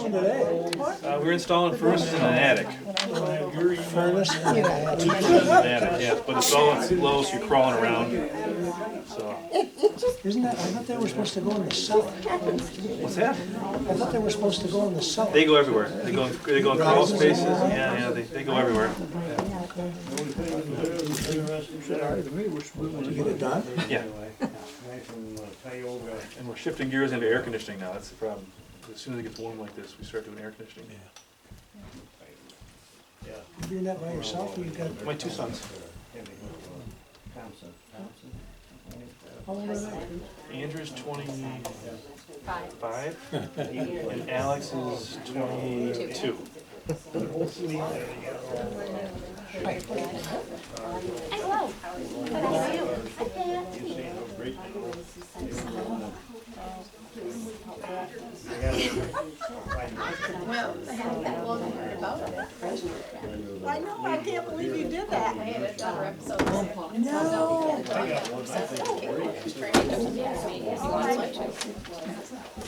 installing today? We're installing furnaces in an attic. Furnace? Two furnaces in an attic, yeah, but it's all low, so you're crawling around. So, Isn't that, I thought they were supposed to go in the south. what's that? I thought they were supposed to go in the south. They go everywhere. They go in crawl spaces. Yeah, they go everywhere. Did you get it done? Yeah. And we're shifting gears into air conditioning now. That's the problem. As soon as it gets warm like this, we start doing air conditioning. You doing that by yourself, or you got, My two sons. how old are they? Andrew's 25, and Alex is 22. Hello. How are you? Well, I haven't that long heard about it. I know, I can't believe you did that.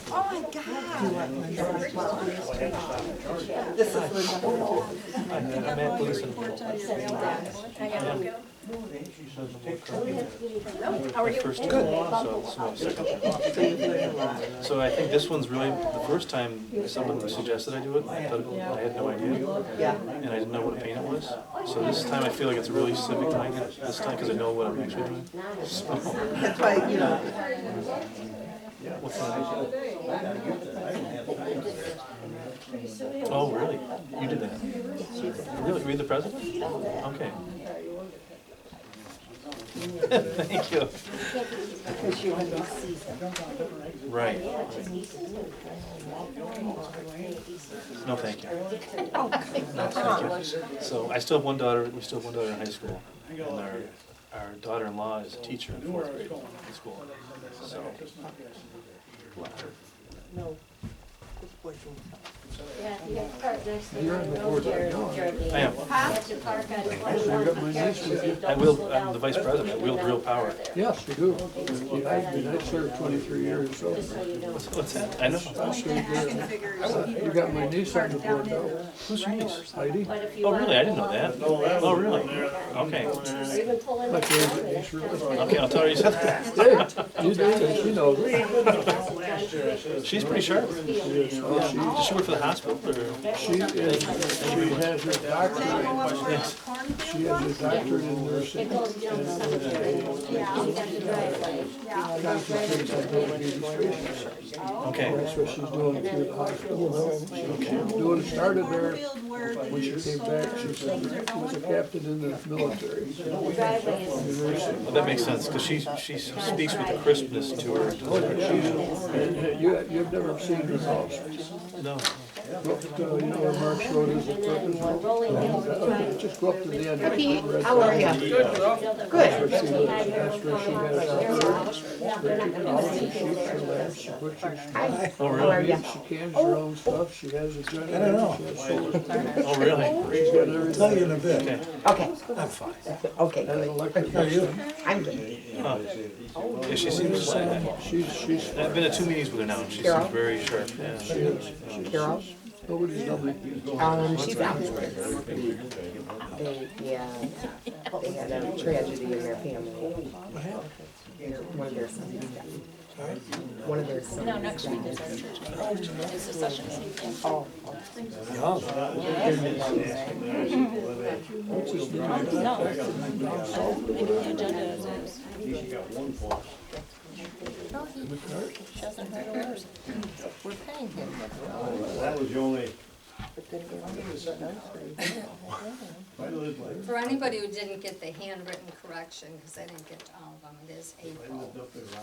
Oh my God. This is I'm at Gleason. How are you? First good. So this is my second time. So I think this one's really the first time someone suggested I do it. I thought I had no idea, and I didn't know what a paint it was. So this time I feel like it's really civic minded this time because I know what I'm actually doing. So, That's why, you know. what's that? Oh, really? You did that? Really? Were you the president? Okay. Thank you. Right. No, thank you. No, thank you. So I still have one daughter. We still have one daughter in high school, and our daughter-in-law is a teacher in 4th grade in school. So. Yeah, you have to park next to You're on the board right now. I am. You have to park on You got my niece with you. I'm the vice president. I wield real power. Yes, you do. I served 23 years, so. What's that? I know. You got my niece on the board now. Who's your niece? Heidi. Oh, really? I didn't know that. Oh, really? Okay. My favorite niece, really. Okay, I'll tell her you said that. Hey, you do, and she knows it. She's pretty sharp. Oh, Does she work for the hospital? Or? she has her doctorate. She has a doctorate in nursing. Concentrates on doing administration. Okay. That's what she's doing through the hospital. Started there when she came back. She was a captain in the military. Well, that makes sense because she speaks with a crispness to her. You've never seen her house. No. You know where Mark's Road is? Just go up to the end. How are you? Good. That's where she has her lambs. She butchers. Oh, How are really? you? She cans her own stuff. She has a generator. I don't know. She has solar. Oh, really? She's got everything. I'll tell you in a bit. Okay. Okay, I'm fine. okay, And an good. electric. How are you? I'm good. Huh. Yeah, she seems. She's I've been to 2 meetings with her now, and she seems very sharp. Yeah. Carol? nobody's lovely. She's out. They had a tragedy in their family. What happened? One of their sons died. One of their sons. No, next week is our church meeting. It's a session meeting. Oh. Young. What's his name? No. The agenda is. No, he doesn't hurt ours. We're paying him. That was the only. For anybody who didn't get the handwritten correction, because I didn't get to all of them, it is April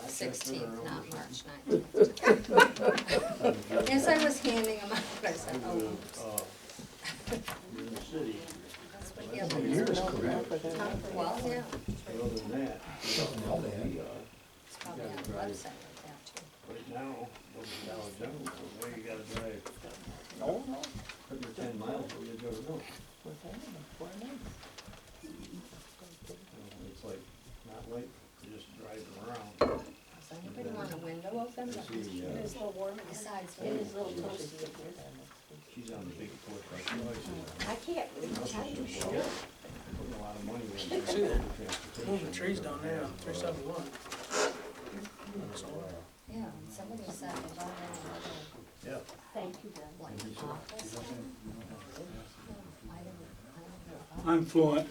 16th, not March 19th. As I was handing them out, I said, oh, oops. That's what the other Yours is correct. Well, yeah, Other than that, it's probably on the website like that too. right now, over Dollar General, so where you gotta drive. Under 10 miles, where you gotta go. It's like, not like just driving around. Does anybody want a window open? See, It is a little warm, besides, it is a little toasty. I can't read, I'm too short. Putting a lot of money in. See that? Moving trees down there on 371. So, Yeah, and somebody said they don't have another, Yeah. Thank you, Ben. like, office. I don't know. I'm fluent.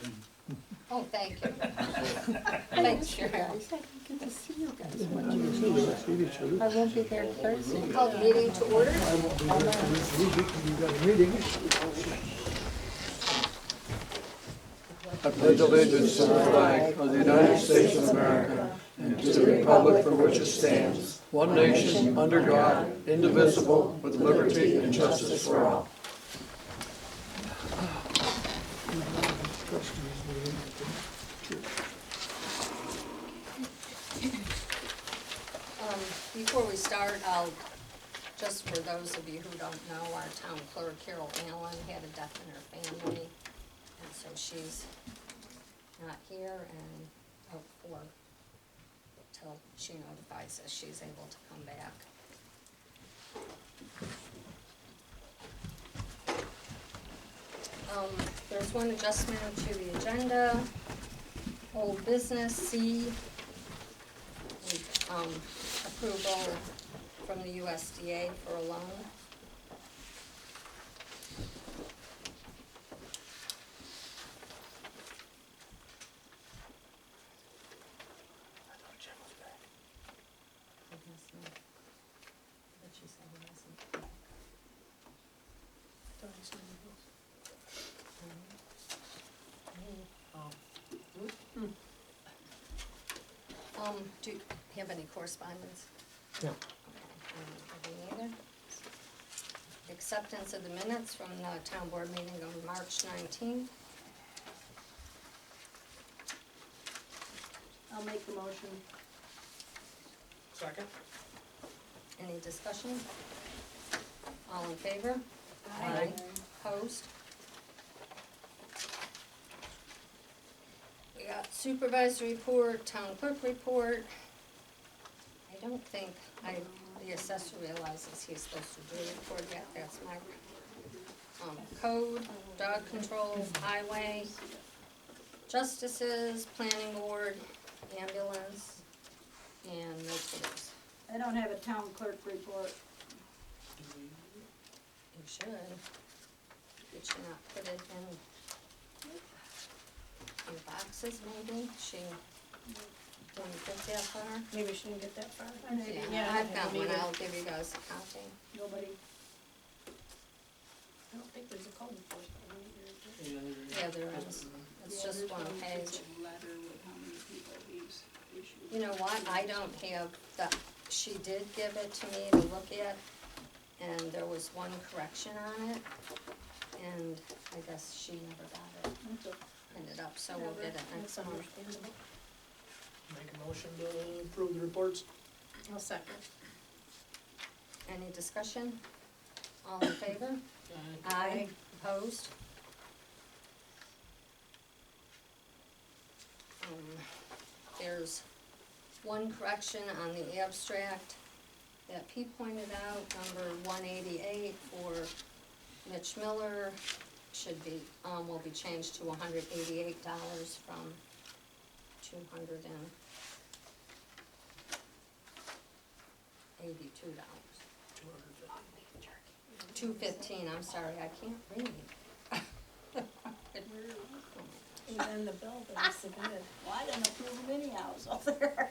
Oh, thank you. Thanks, Sharon. I said, good to see you guys. See each other. I won't be there Thursday. Call the meeting to order. I won't be there for this week, you got a meeting. I pledge allegiance to the flag of the United States of America and to the republic for which it stands, one nation, under God, indivisible, with liberty and justice for all. Before we start, just for those of you who don't know, our town clerk, Carol Allen, had a death in her family, and so she's not here and out for, till she notifies us she's able to come back. There's one adjustment to the agenda, old business, C, approval from the USDA for a loan. I guess not. But she said he wasn't. Do you have any correspondence? No. Okay, I don't have any either. Acceptance of the minutes from the town board meeting on March 19th. I'll make the motion. Second. Any discussion? All in favor? Aye. Opposed? We got supervisor report, town clerk report. I don't think the assessor realizes he's supposed to do a report yet, that's my, code, dog control, highway, justices, planning board, ambulance, and no police. I don't have a town clerk report. You should. Did she not put it in boxes maybe? She, when you get that far? Maybe she didn't get that far. Yeah, I've got one, I'll give you guys a copy. Nobody. I don't think there's a code enforcement. Yeah, there is. It's just one page. You know what, I don't have the, she did give it to me to look at, and there was one correction on it, and I guess she never got it ended up, so we'll get it next month. Make a motion to approve the reports. I'll second. Any discussion? All in favor? Aye. Opposed? There's one correction on the abstract that Pete pointed out, number 188 for Mitch Miller should be, will be changed to $188 from $282. $215, I'm sorry, I can't read. And then the bill that was submitted, well, I didn't approve them anyhow, so there.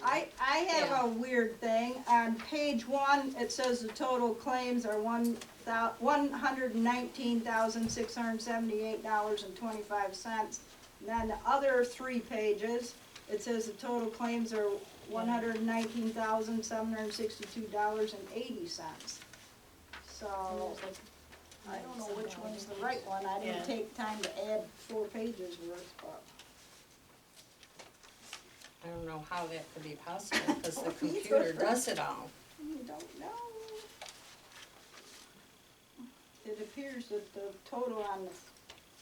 I have a weird thing, on page 1, it says the total claims are $119,678.25. And then the other 3 pages, it says the total claims are $119,762.80. So, I don't know which one's the right one, I didn't take time to add 4 pages worth, but. I don't know how that could be possible, because the computer does it all. You don't know. It appears that the total on the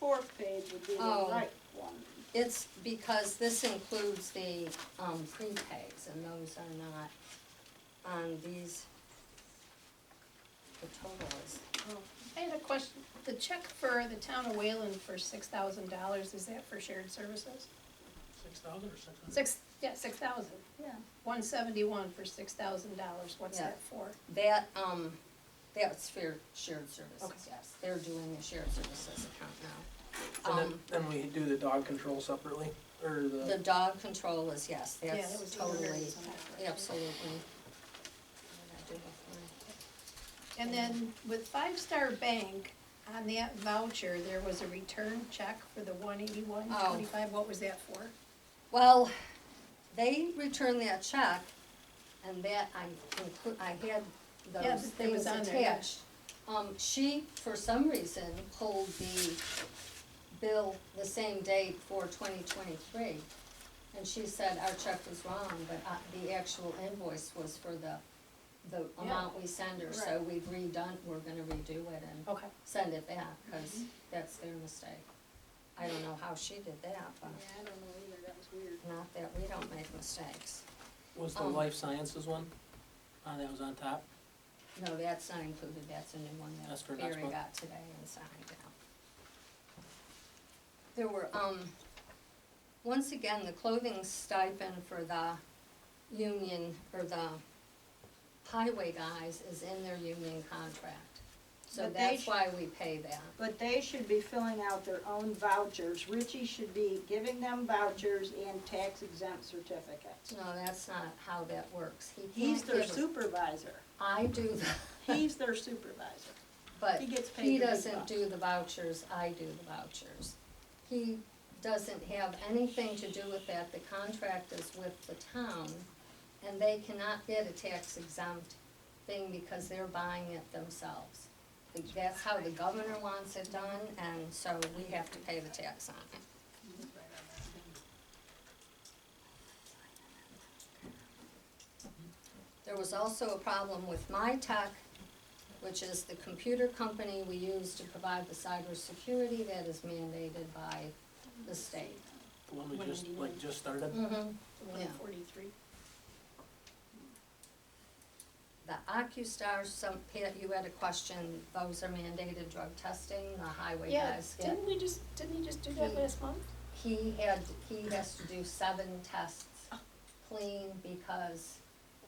4th page would be the Oh. right one. It's because this includes the prepays, and those are not on these, the total is. I had a question, the check for the town of Wayland for $6,000, is that for shared services? 6,000 or 600? 6,000. Yeah. 171 for $6,000, what's Yeah. that for? That's for shared services, Okay. yes, they're doing the shared services account now. And then we do the dog control separately, or The the, dog control is, yes, Yeah, that's that was totally, the absolutely. And then with Five Star Bank, on that voucher, there was a return check for the 181.25, what was that for? Well, they returned that check, and that I had Yeah, those it was things on there, yeah. attached. She, for some reason, pulled the bill the same date for 2023. And she said our check was wrong, but the actual invoice was for the amount we send her, so Right. we're gonna redo it and Okay. send it back, cause that's their mistake. I don't know how she did that, but Yeah, I don't know either, that was weird. not that we don't make mistakes. was the Um, life sciences one? That was on top? No, that's not included, that's a new one That's that for next Barry month? got today and signed out. There were, once again, the clothing stipend for the union, or the highway guys is in their union contract. So But they that's why we pay that. But they should be filling out their own vouchers. Richie should be giving them vouchers and tax exempt certificates. No, that's not how that works. He He's can't their give us- supervisor. I do the, He's their supervisor. but He gets paid he the big doesn't bucks. do the vouchers, I do the vouchers. He doesn't have anything to do with that, the contract is with the town, and they cannot get a tax exempt thing because they're buying it themselves. That's how the governor wants it done, and so we have to pay the tax on it. There was also a problem with My Tech, which is the computer company we use to provide the cybersecurity that is mandated by the state. The one we just, 191. just started? Mm-hmm. Yeah. 143. The AccuStar, Pat, you had a question, those are mandated drug testing, the highway Yeah, guys get. didn't he just do that last month? He has to do 7 tests clean because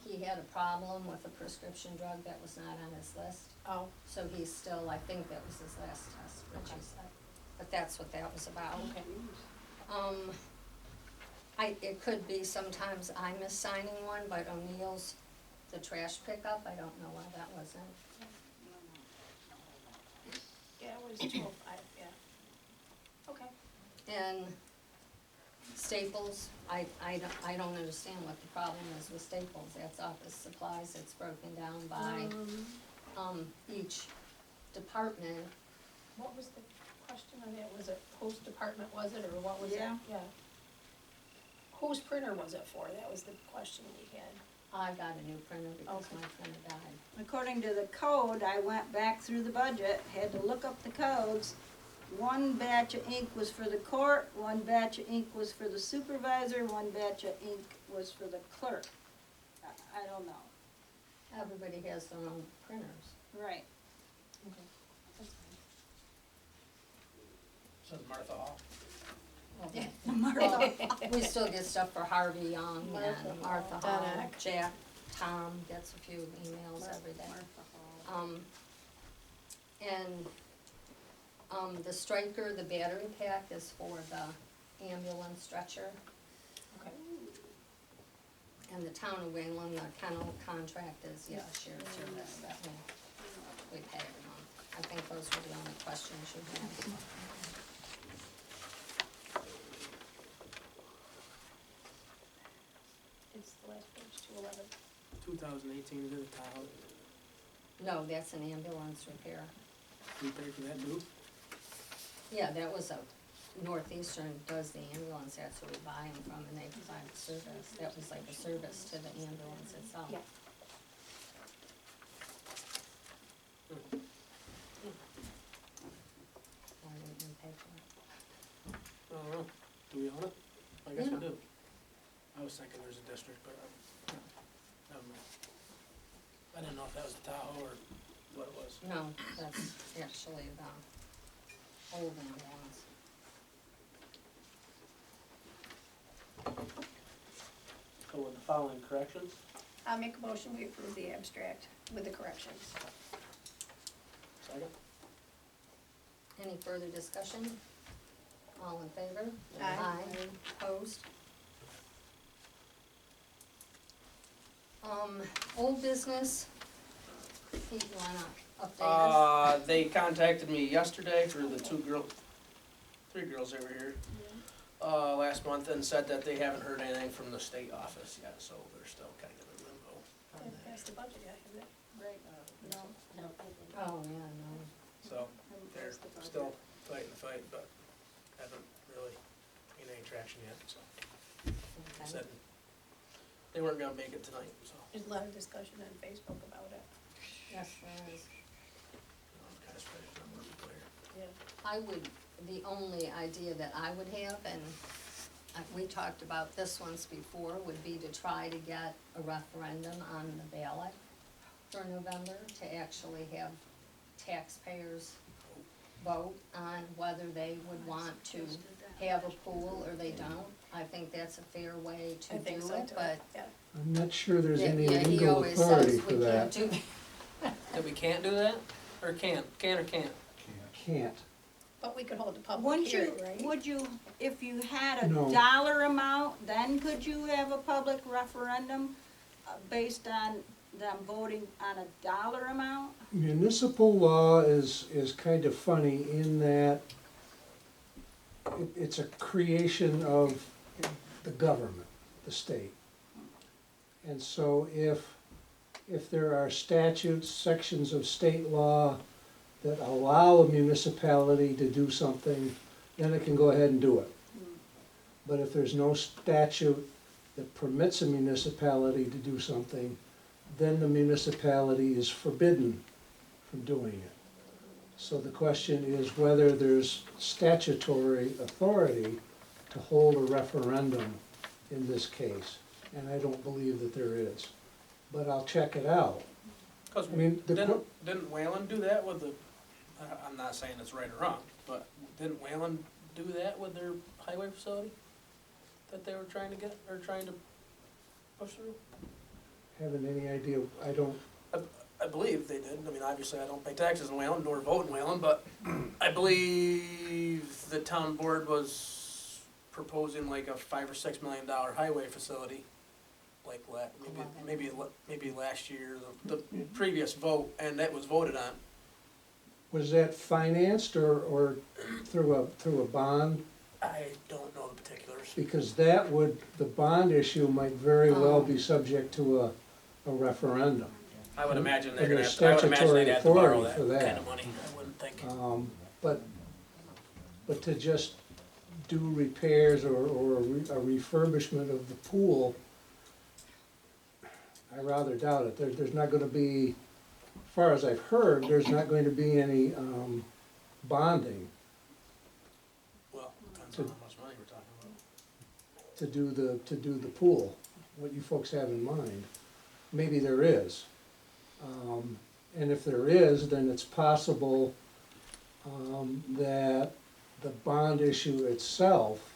he had a problem with a prescription drug that was not on his list. Oh, So he's still, I think that was his last test, Richie said, but that's what that was about. okay. It could be sometimes I miss signing one, but O'Neill's, the trash pickup, I don't know why that wasn't. Yeah, it was 12.5, yeah. Okay. And Staples, I don't understand what the problem is with Staples, that's office supplies, it's broken down by, each department. What was the question on that? Was it whose department was it, or what was it? Yeah. Yeah. Whose printer was it for? That was the question we had. I got a new printer because Okay. my printer died. According to the code, I went back through the budget, had to look up the codes. One batch of ink was for the court, one batch of ink was for the supervisor, one batch of ink was for the clerk. I don't know. Everybody has their own printers. Right. Okay. That's Says Martha Hall. Well, Martha. we still get stuff for Harvey Young and Martha Hall, Donna. Jack, Tom gets a few emails every day. The striker, the battery pack is for the ambulance stretcher. Okay. And the town of Wayland, the kennel contract is, yeah, shared service, that we pay every month. I think those were the only questions you had. It's the last page, 211. 2018, is it a Tahoe? No, that's an ambulance repair. We pay for that too? Yeah, that was Northeastern does the ambulance, that's who we buy them from, and they provide the service. That was like a service to the ambulance itself. Yeah. Why didn't we pay for it? I don't know. Do we own it? I guess we Yeah. do. I was thinking there's a district, but, never mind. I didn't know if that was the Tahoe or what it was. that's actually the old ambulance. Go with the following corrections. I'll make a motion, we approve the abstract with the corrections. Second. Any further discussion? All in favor? Aye. Opposed? Old business, Pete, you wanna update us? They contacted me yesterday for the three girls that were here, last month, and said that they haven't heard anything from the state office yet, so they're still kind of in limbo. Haven't passed the budget yet, have they? Right, no, Oh, yeah, no. So they're still fighting the fight, but haven't really gained any traction yet, so. Okay. Said they weren't gonna make it tonight, so. There's a lot of discussion on Facebook about it. Yes, there is. Kind of spread it out everywhere. I would, the only idea that I would have, and we talked about this once before, would be to try to get a referendum on the ballot for November, to actually have taxpayers vote on whether they would want to have a pool or they don't. I think that's a fair way to I think do so it, too, but. yeah. I'm not sure there's any Yeah, he legal always authority says for we that. can't do That we can't do that, or can or can't? Can't. But we could hold a public Wouldn't you, hearing, right? would you, if you had a No. dollar amount, then could you have a public referendum based on them voting on a dollar amount? Municipal law is kind of funny in that it's a creation of the government, the state. And so if there are statutes, sections of state law that allow a municipality to do something, then it can go ahead and do it. But if there's no statute that permits a municipality to do something, then the municipality is forbidden from doing it. So the question is whether there's statutory authority to hold a referendum in this case. And I don't believe that there is, but I'll check it out. Cause I mean, the didn't Whalen do that with the, I'm not saying it's right or wrong, but didn't Whalen do that with their highway facility? That they were trying to get, or trying to push through? Haven't any idea, I don't, I believe they did. I mean, obviously, I don't pay taxes in Whalen, nor vote in Whalen, but I believe the town board was proposing like a $5 or $6 million highway facility, like maybe last year, the previous vote, and that was voted on. was that financed or through a bond? I don't know the particulars. Because that would, the bond issue might very well be subject to a referendum. I would imagine they're And gonna there's have, I would imagine they'd have to borrow statutory that authority for kind that. of money, I wouldn't think. But to just do repairs or a refurbishment of the pool, I rather doubt it. There's not gonna be, as far as I've heard, there's not going to be any bonding Well, depends on how much money we're talking about. to do the pool, what you folks have in mind. Maybe there is. And if there is, then it's possible that the bond issue itself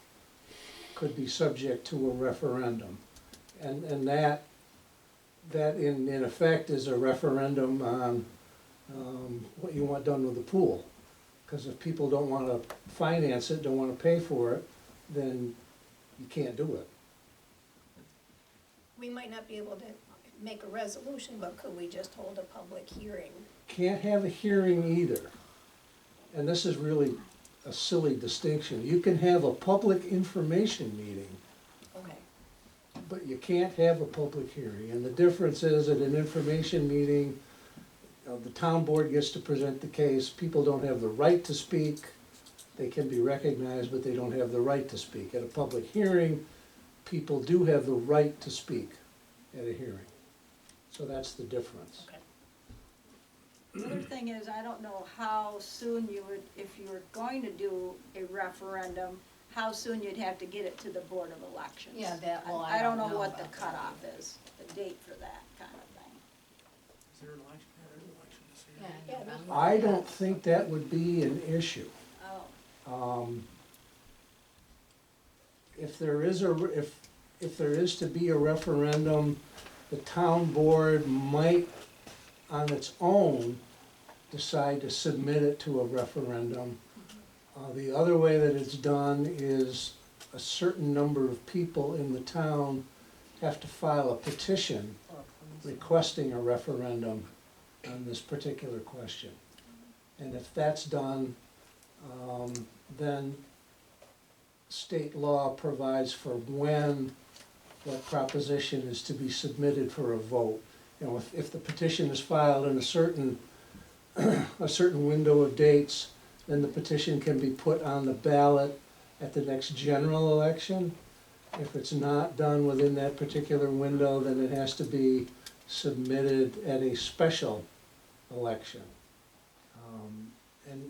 could be subject to a referendum. And that in effect is a referendum on what you want done with the pool. Because if people don't wanna finance it, don't wanna pay for it, then you can't do it. We might not be able to make a resolution, but could we just hold a public hearing? Can't have a hearing either. And this is really a silly distinction. You can have a public information meeting, Okay. but you can't have a public hearing. And the difference is at an information meeting, the town board gets to present the case. People don't have the right to speak. They can be recognized, but they don't have the right to speak. At a public hearing, people do have the right to speak at a hearing. So that's the difference. Okay. The other thing is, I don't know how soon you would, if you were going to do a referendum, how soon you'd have to get it to the Board of Elections. Yeah, that, well, I don't know what the about that. cutoff is, the date for that kind of thing. Is there an election? Yeah, there's an election this year. Yeah, Yeah, there's I don't think that would be an issue. Oh, If there is if there is to be a referendum, the town board might, on its own, decide to submit it to a referendum. The other way that it's done is a certain number of people in the town have to file a petition requesting a referendum on this particular question. And if that's done, then state law provides for when that proposition is to be submitted for a vote. You know, if the petition is filed in a certain window of dates, then the petition can be put on the ballot at the next general election. If it's not done within that particular window, then it has to be submitted at a special election.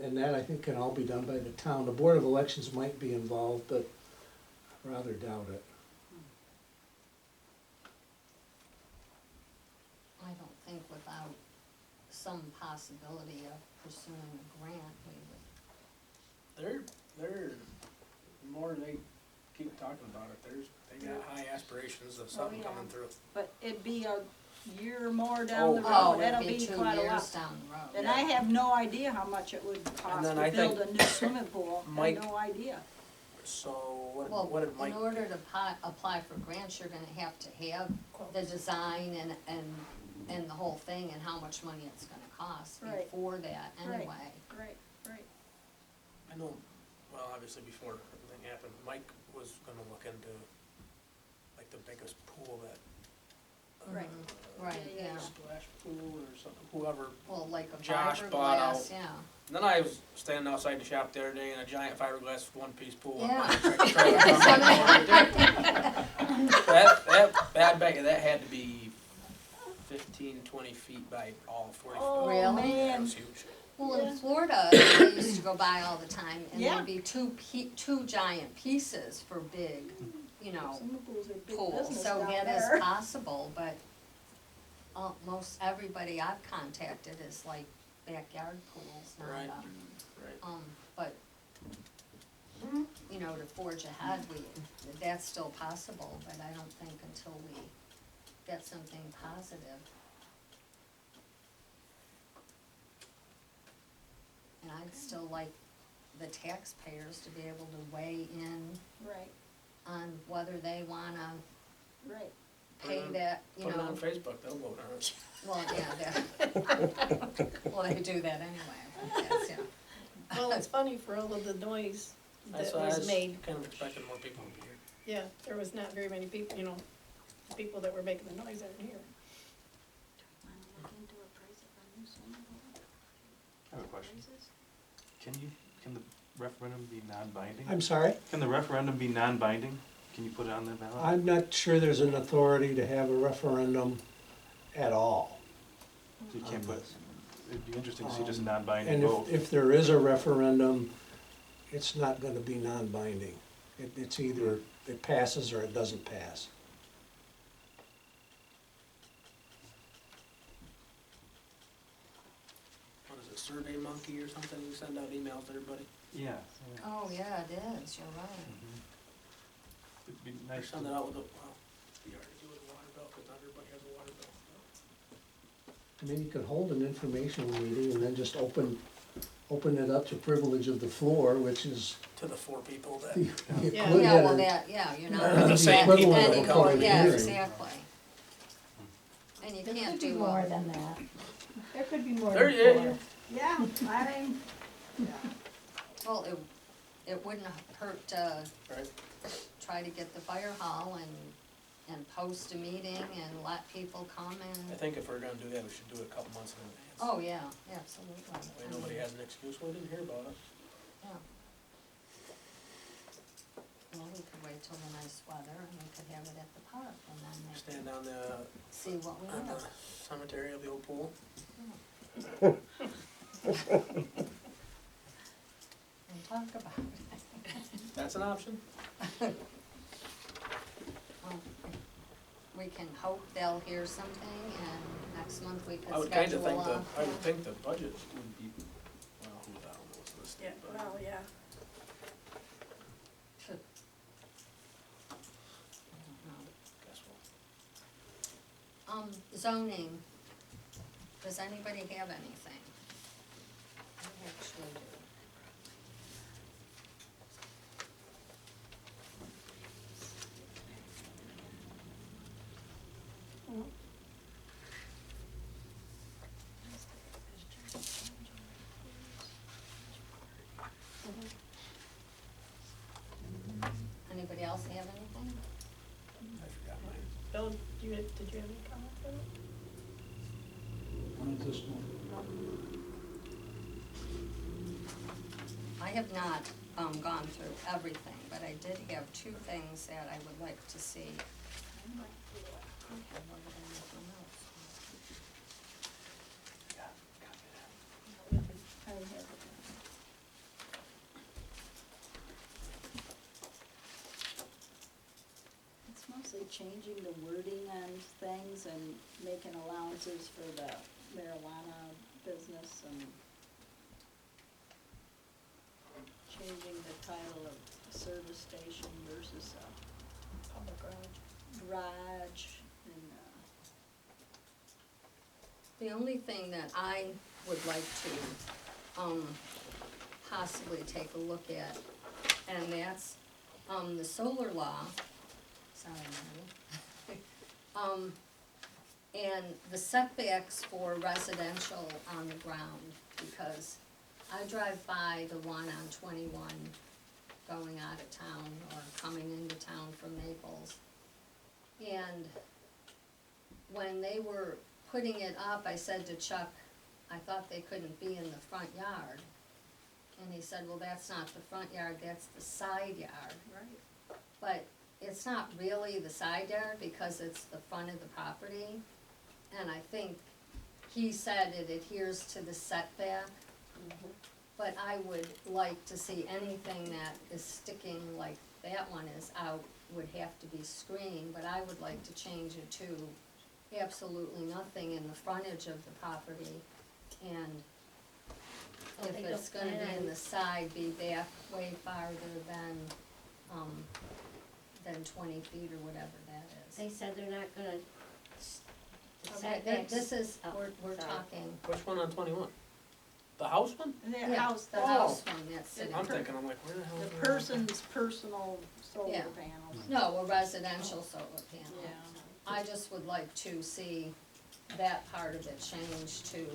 And that, I think, can all be done by the town. The Board of Elections might be involved, but I rather doubt it. I don't think without some possibility of pursuing a grant, we would. They're, the more they keep talking about it, they got high aspirations of something yeah. coming through. but it'd be a year or more down the Oh, road, that'll it'd be be 2 quite a years lot. down the road. And I have no idea how much it would cost then to I build think a new swimming pool, I Mike- have no idea. So Well, what did Mike? in order to apply for grants, you're gonna have to have the design and the whole thing and how much money it's gonna cost Right. before that Right. anyway. Right. I know, well, obviously before everything happened, Mike was gonna look into like the biggest pool that. Right. Right, Yeah, yeah. Splash pool or something, whoever. Well, like a Josh bought fiberglass, out- yeah. And then I was standing outside the shop the other day in a giant fiberglass one-piece pool. Yeah. That bag, that had to be 15, 20 feet by all 40 feet. Oh, Really? That man. was huge. Well, Yeah. in Florida, I used to go by all the time, and Yeah. there'd be two giant pieces for big, you know, Swimming pools are big pools. business So down that there. is possible, but most everybody I've contacted is like backyard pools, not, Right. Right. but, you know, to forge ahead, that's still possible, but I don't think until we get something positive. And I'd still like the taxpayers to be able to weigh in Right, on whether they wanna right. pay Put it on- that, you Put it know. on Facebook, they'll vote on it. Well, yeah, well, they do that anyway, I guess, yeah. Well, it's funny for all of the noise That's that why I was made. kind of expected more people to be here. Yeah, there was not very many people, you know, the people that were making the noise aren't here. Wanna look into a price of a new swimming pool? I have a question. Can the referendum be non-binding? I'm sorry? Can the referendum be non-binding? Can you put it on the ballot? I'm not sure there's an authority to have a referendum at all. So you can't put, it'd be interesting to see just a non-binding And vote. if there is a referendum, it's not gonna be non-binding. It's either it passes or it doesn't pass. What is it, Survey Monkey or something? You send out emails to everybody. Yeah. yeah. Oh, yeah, it is, you're right. Mhm. It'd be Or nice send it to, out with a, well, it'd be hard to do with a water bill, because not everybody has a water bill. I mean, you could hold an informational meeting and then just open it up to privilege of the floor, which is To the 4 people that. the Yeah. equivalent. Yeah, well, that, yeah, you're not. The same the people equivalent that of a come public to Yeah, hearing. exactly. And you There can't could be do more a, than that. There could be more There, than yeah, four. Yeah, I mean, well, it wouldn't hurt to Right. try to get the fire hall and post a meeting and let people come I and, think if we're gonna do that, we should do it a couple months in advance. oh, yeah, absolutely. That way nobody has an excuse, well, we didn't hear about it. Yeah. Well, we could wait till the nice weather and we could have it at the park and then they Stand could down the, see what we on the have. cemetery of the old pool. And talk about it. That's an option. Well, we can hope they'll hear something and next month we I could would kinda schedule think a. I would think the budget would be, well, I don't know what's listed, Yeah, but. well, yeah. Guess we'll. Zoning, does anybody have anything? I actually do. Anybody else have anything? I forgot mine. Bill, did you have any comments on it? Not at this point. I have not, gone through everything, but I did have two things that I would like to see. I have it. It's mostly changing the wording on things and making allowances for the marijuana business and changing the title of service station versus Public garage. garage and, The only thing that I would like to, possibly take a look at, and that's, the solar law, sorry, Marty. And the setbacks for residential on the ground, because I drive by the one on 21 going out of town or coming into town from Naples. And when they were putting it up, I said to Chuck, I thought they couldn't be in the front yard. And he said, well, that's not the front yard, that's the side yard. Right. But it's not really the side yard because it's the front of the property. And I think he said it adheres to the setback. But I would like to see anything that is sticking like that one is out would have to be screened, but I would like to change it to absolutely nothing in the frontage of the property. And Oh, if they it's don't gonna be plan. in the side, be back way farther than 20 feet or whatever that is. They said they're not gonna, the Okay, setbacks. this is, Oh, we're sorry. talking, Which one on 21? The house one? the yeah, house, the the house one that's sitting. I'm thinking, I'm like, where the hell the is that? person's personal solar Yeah. panels. No, a residential solar panel. Yeah. I just would like to see that part of it changed to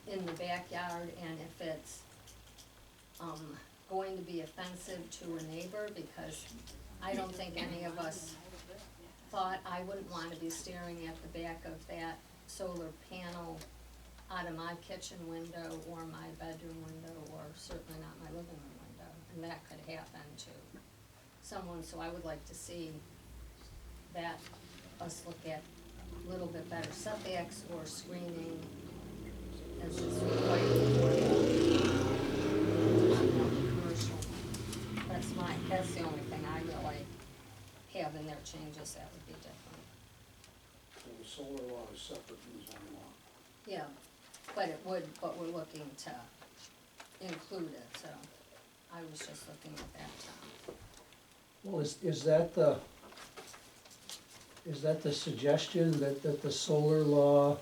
in the backyard, and if it's, going to be offensive to a neighbor, because I don't think any of us thought I wouldn't wanna be staring at the back of that solar panel out of my kitchen window or my bedroom window, or certainly not my living room window, and that could happen to someone, so I would like to see that, us look at a little bit better setbacks or screening as is required for commercial. That's the only thing I really have in their changes that would be different. So the solar law is separate from the zoning law. Yeah, but we're looking to include it, so I was just looking at that, Well, is that the suggestion that the solar law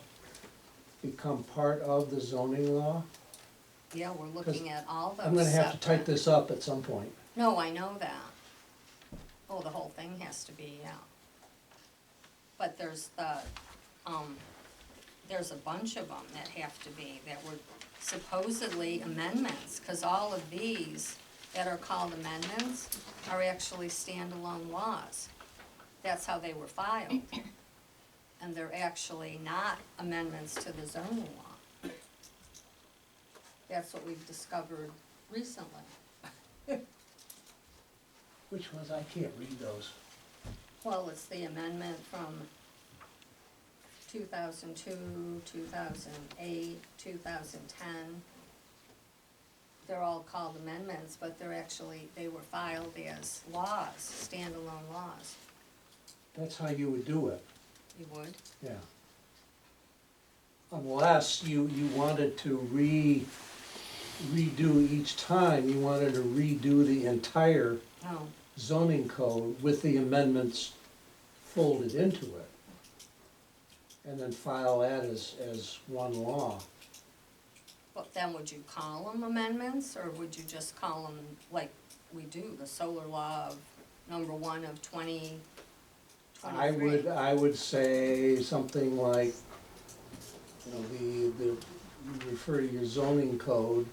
become part of the zoning law? Yeah, we're looking at all those I'm gonna have to type separate. this up at some point. No, I know that. Oh, the whole thing has to be, yeah. But there's there's a bunch of them that have to be, that were supposedly amendments, cause all of these that are called amendments are actually standalone laws. That's how they were filed. And they're actually not amendments to the zoning law. That's what we've discovered recently. Which ones? I can't read those. Well, it's the amendment from 2002, 2008, 2010. They're all called amendments, but they're actually, they were filed as laws, standalone laws. That's how you would do it, You would? yeah. Unless you wanted to redo each time, you wanted to redo the entire No. zoning code with the amendments folded into it. And then file that as one law. But then would you call them amendments, or would you just call them like we do, the solar law of number 1 of 2023? I would say something like, you know, you refer to your zoning code,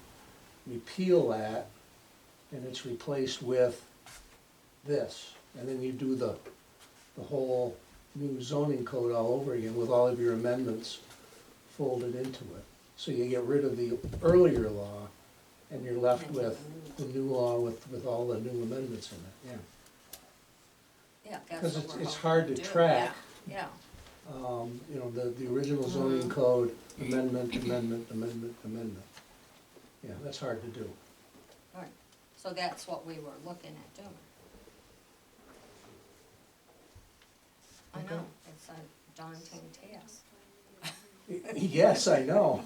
repeal that, and it's replaced with this. And then you do the whole new zoning code all over again with all of your amendments folded into it. So you get rid of the earlier law, and you're left with the new law with all the new amendments in it, yeah. Yeah, that's Because what we're it's hoping hard to do. track. Yeah, You know, the original zoning code, amendment. Yeah, that's hard to do. right. So that's what we were looking at doing. I know, it's a daunting task. Yes, I know.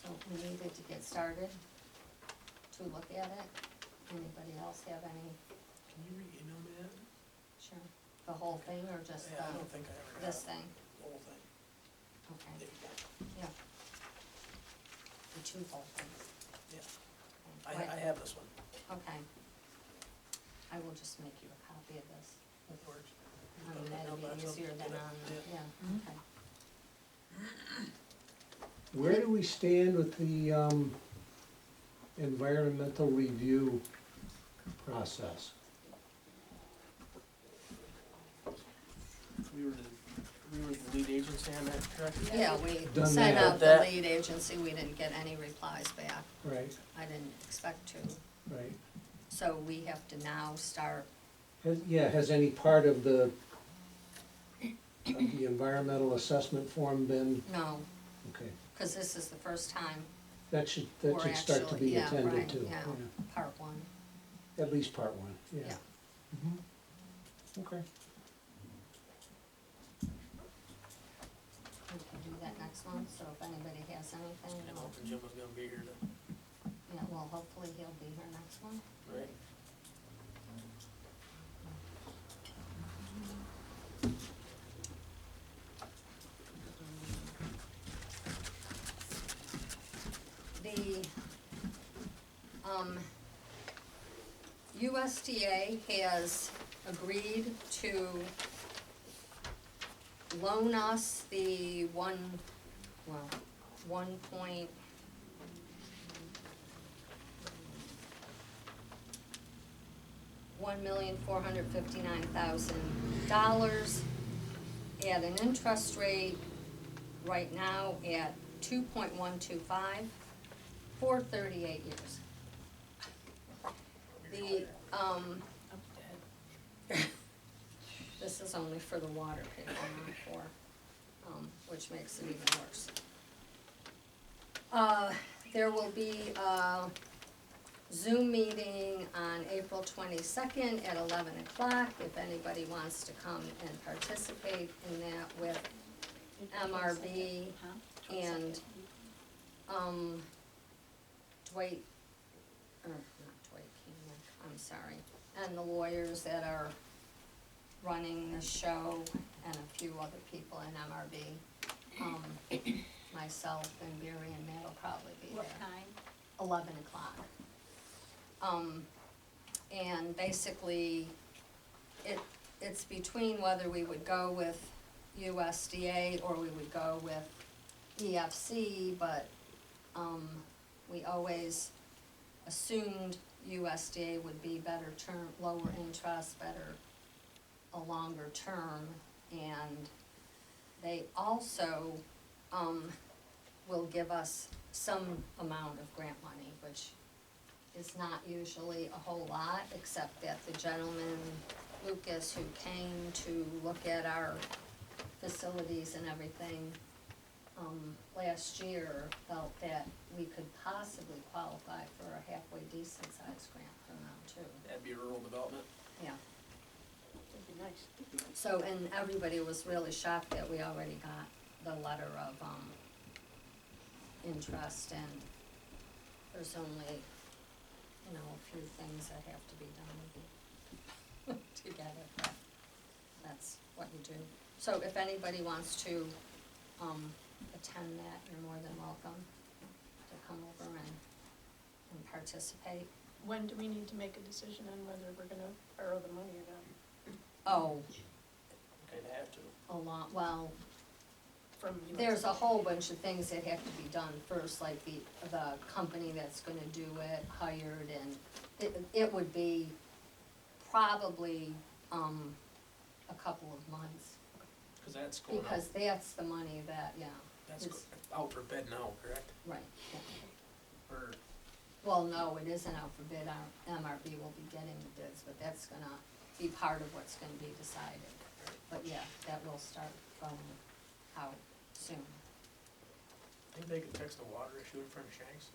So we needed to get started to look at it. Anybody else have any, Can you re-email me that? sure, the whole thing or just Yeah, I don't think I ever got this thing? the whole thing. Okay, If you got it. yeah. The 2 whole things. Yeah, Okay. I have this one. Okay. I will just make you a copy of this. It works. That'll be easier than on, yeah, okay. Where do we stand with the environmental review process? We were the lead agency on that, correct? Yeah, we Done sent that. out the That- lead agency, we didn't get any replies back. Right, I didn't expect to. right. So we have to now start, Has any part of the environmental assessment form been, no, okay, because this is the first time that should we're start to actually, be yeah, attended right, to. yeah, part 1, At least part 1, yeah. yeah. Mhm. Okay. We can do that next month, so if anybody has anything, And we'll- hoping Jim was gonna be here to, yeah, well, hopefully he'll be here next month. right? The, USDA has agreed to loan us the 1,459,000 at an interest rate right now at 2.125 for 38 years. The, this is only for the water people, not for, which makes it even worse. There will be a Zoom meeting on April 22nd at 11 o'clock, if anybody wants to come and participate in that with MRB and, Dwight, or not Dwight Keenan, I'm sorry, and the lawyers that are running the show and a few other people in MRB. Myself and Gary and Matt will probably be there. What time? 11 o'clock. And basically, it's between whether we would go with USDA or we would go with EFC, but, we always assumed USDA would be better term, lower interest, better, a longer term, and they also, will give us some amount of grant money, which is not usually a whole lot, except that the gentleman, Lucas, who came to look at our facilities and everything, last year felt that we could possibly qualify for a halfway decent sized grant from them too. That'd be rural development. Yeah, That'd be nice. so, and everybody was really shocked that we already got the letter of, interest, and there's only, you know, a few things that have to be done to get it, but that's what you do. So if anybody wants to, attend that, you're more than welcome to come over and participate. When do we need to make a decision on whether we're gonna borrow the money or not? Oh, Okay, they have to. a lot, well, From you? there's a whole bunch of things that have to be done first, like the company that's gonna do it hired, and it would be probably, a couple of months, Cause that's going out, because that's the money that, yeah, that's it's- out for bid now, correct? right, yeah. Or, Well, no, it isn't out for bid, our MRB will be getting the bids, but that's gonna be part of what's gonna be decided. But yeah, that will start going out soon. think they could fix the water issue in front of Shanks?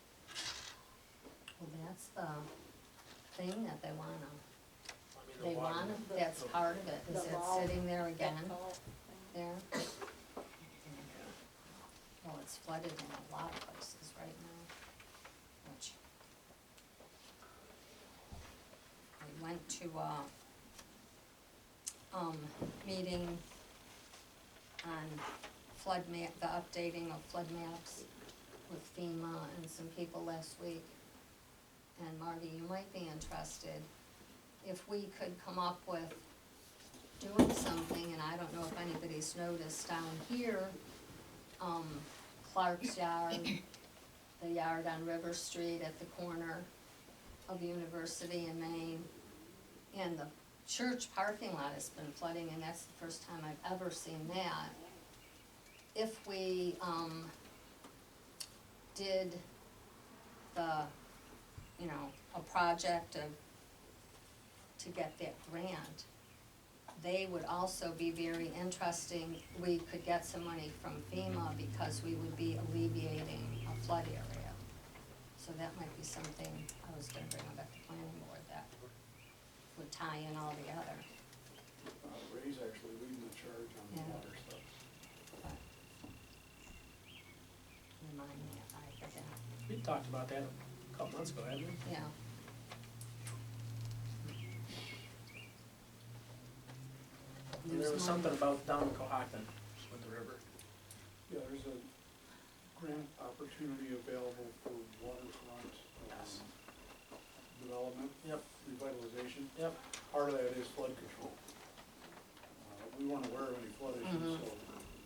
Well, that's the thing that they wanna, I mean, the they water. wanna, that's part of it, is The it valve, sitting there again, That call. there? Well, it's flooded in a lot of places right now, which. We went to a, meeting on flood map, the updating of flood maps with FEMA and some people last week. And Marty, you might be interested, if we could come up with doing something, and I don't know if anybody's noticed down here, Clark's yard, the yard on River Street at the corner of University and Main, and the church parking lot has been flooding, and that's the first time I've ever seen that. If we, did the, you know, a project to get that grant, they would also be very interesting. We could get some money from FEMA because we would be alleviating a flood area. So that might be something I was gonna bring up at the planning board that would tie in all together. Ray's actually leading the charge on the Yeah. water stuff. But remind me if I forget. We talked about that a couple months ago, hadn't we? Yeah. There was something about down in Cohocton with the river. Yeah, there's a grant opportunity available for waterfront, Yes. development. Yep. Revitalization. Yep. Part of that is flood control. We weren't aware of any flood issues, Mhm. so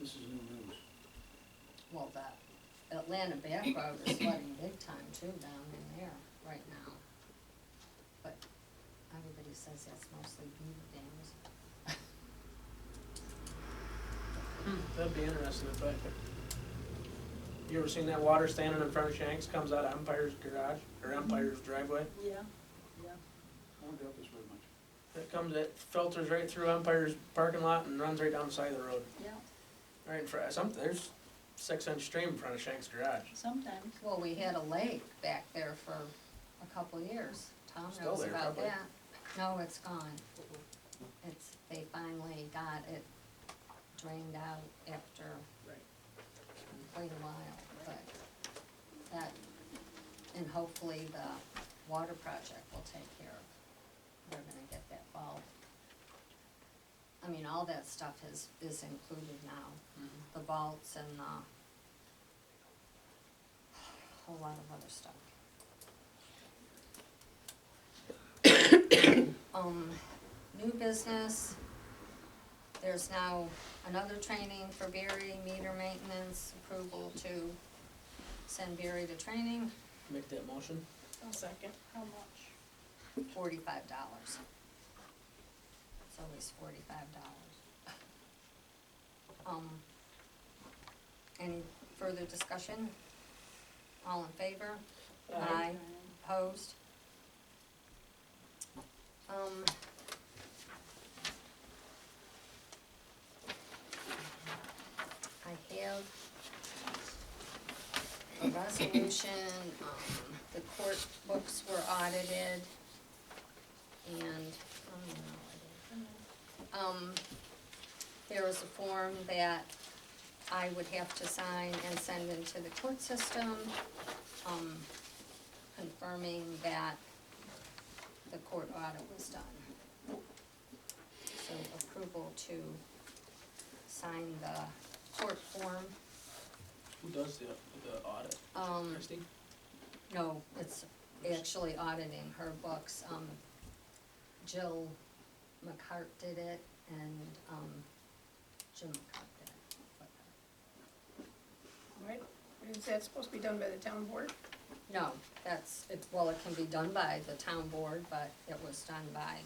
this is new news. Well, that Atlanta Back Road is flooding big time too down in there right now. But everybody says that's mostly beaver dams. That'd be interesting, but you ever seen that water standing in front of Shanks, comes out of Empire's garage, or Empire's driveway? Yeah, yeah. I don't doubt this very much. It filters right through Empire's parking lot and runs right down the side of the road, Yeah, right in front, there's 6-inch stream in front of Shanks' garage. sometimes. Well, we had a lake back there for a couple years. Tom Still knows there, about probably. that. No, it's gone. They finally got it drained out after quite a while, but that, and hopefully the water project will take care of. They're gonna get that bulb. I mean, all that stuff is included now, the vaults and the whole lot of other stuff. New business, there's now another training for Barry, meter maintenance, approval to send Barry to training, Make that motion. I'll second. How much? $45. It's always $45. Any further discussion? All in favor? Aye. Opposed? I have a resolution, the court books were audited, and, there was a form that I would have to sign and send into the court system, confirming that the court audit was done. So approval to sign the court form. Who does the audit? Christie? No, it's actually auditing her books. Jill McCart did it, and, Jim McCart did it. Right, is that supposed to be done by the town board? No, well, it can be done by the town board, but it was done by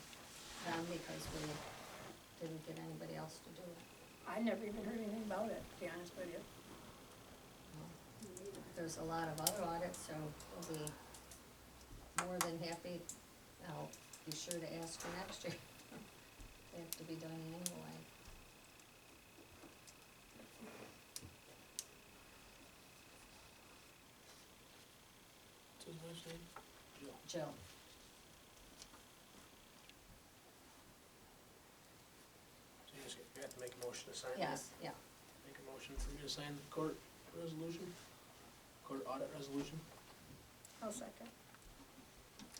them because we didn't get anybody else to do it. I never even heard anything about it, to be honest with you. There's a lot of other audits, so we'll be more than happy. I'll be sure to ask for next year. They have to be done anyway. What's his wife's name? Jill. So you have to make a motion to sign this? Yes, yeah. Make a motion for you to sign the court resolution, court audit resolution. I'll second.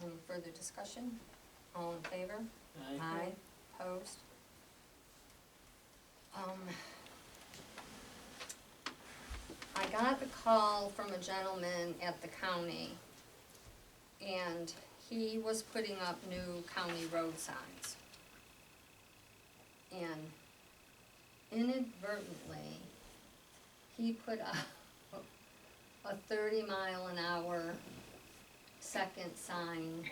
Any further discussion? All in favor? Aye. Opposed? I got a call from a gentleman at the county, and he was putting up new county road signs. And inadvertently, he put up a 30-mile-an-hour second sign,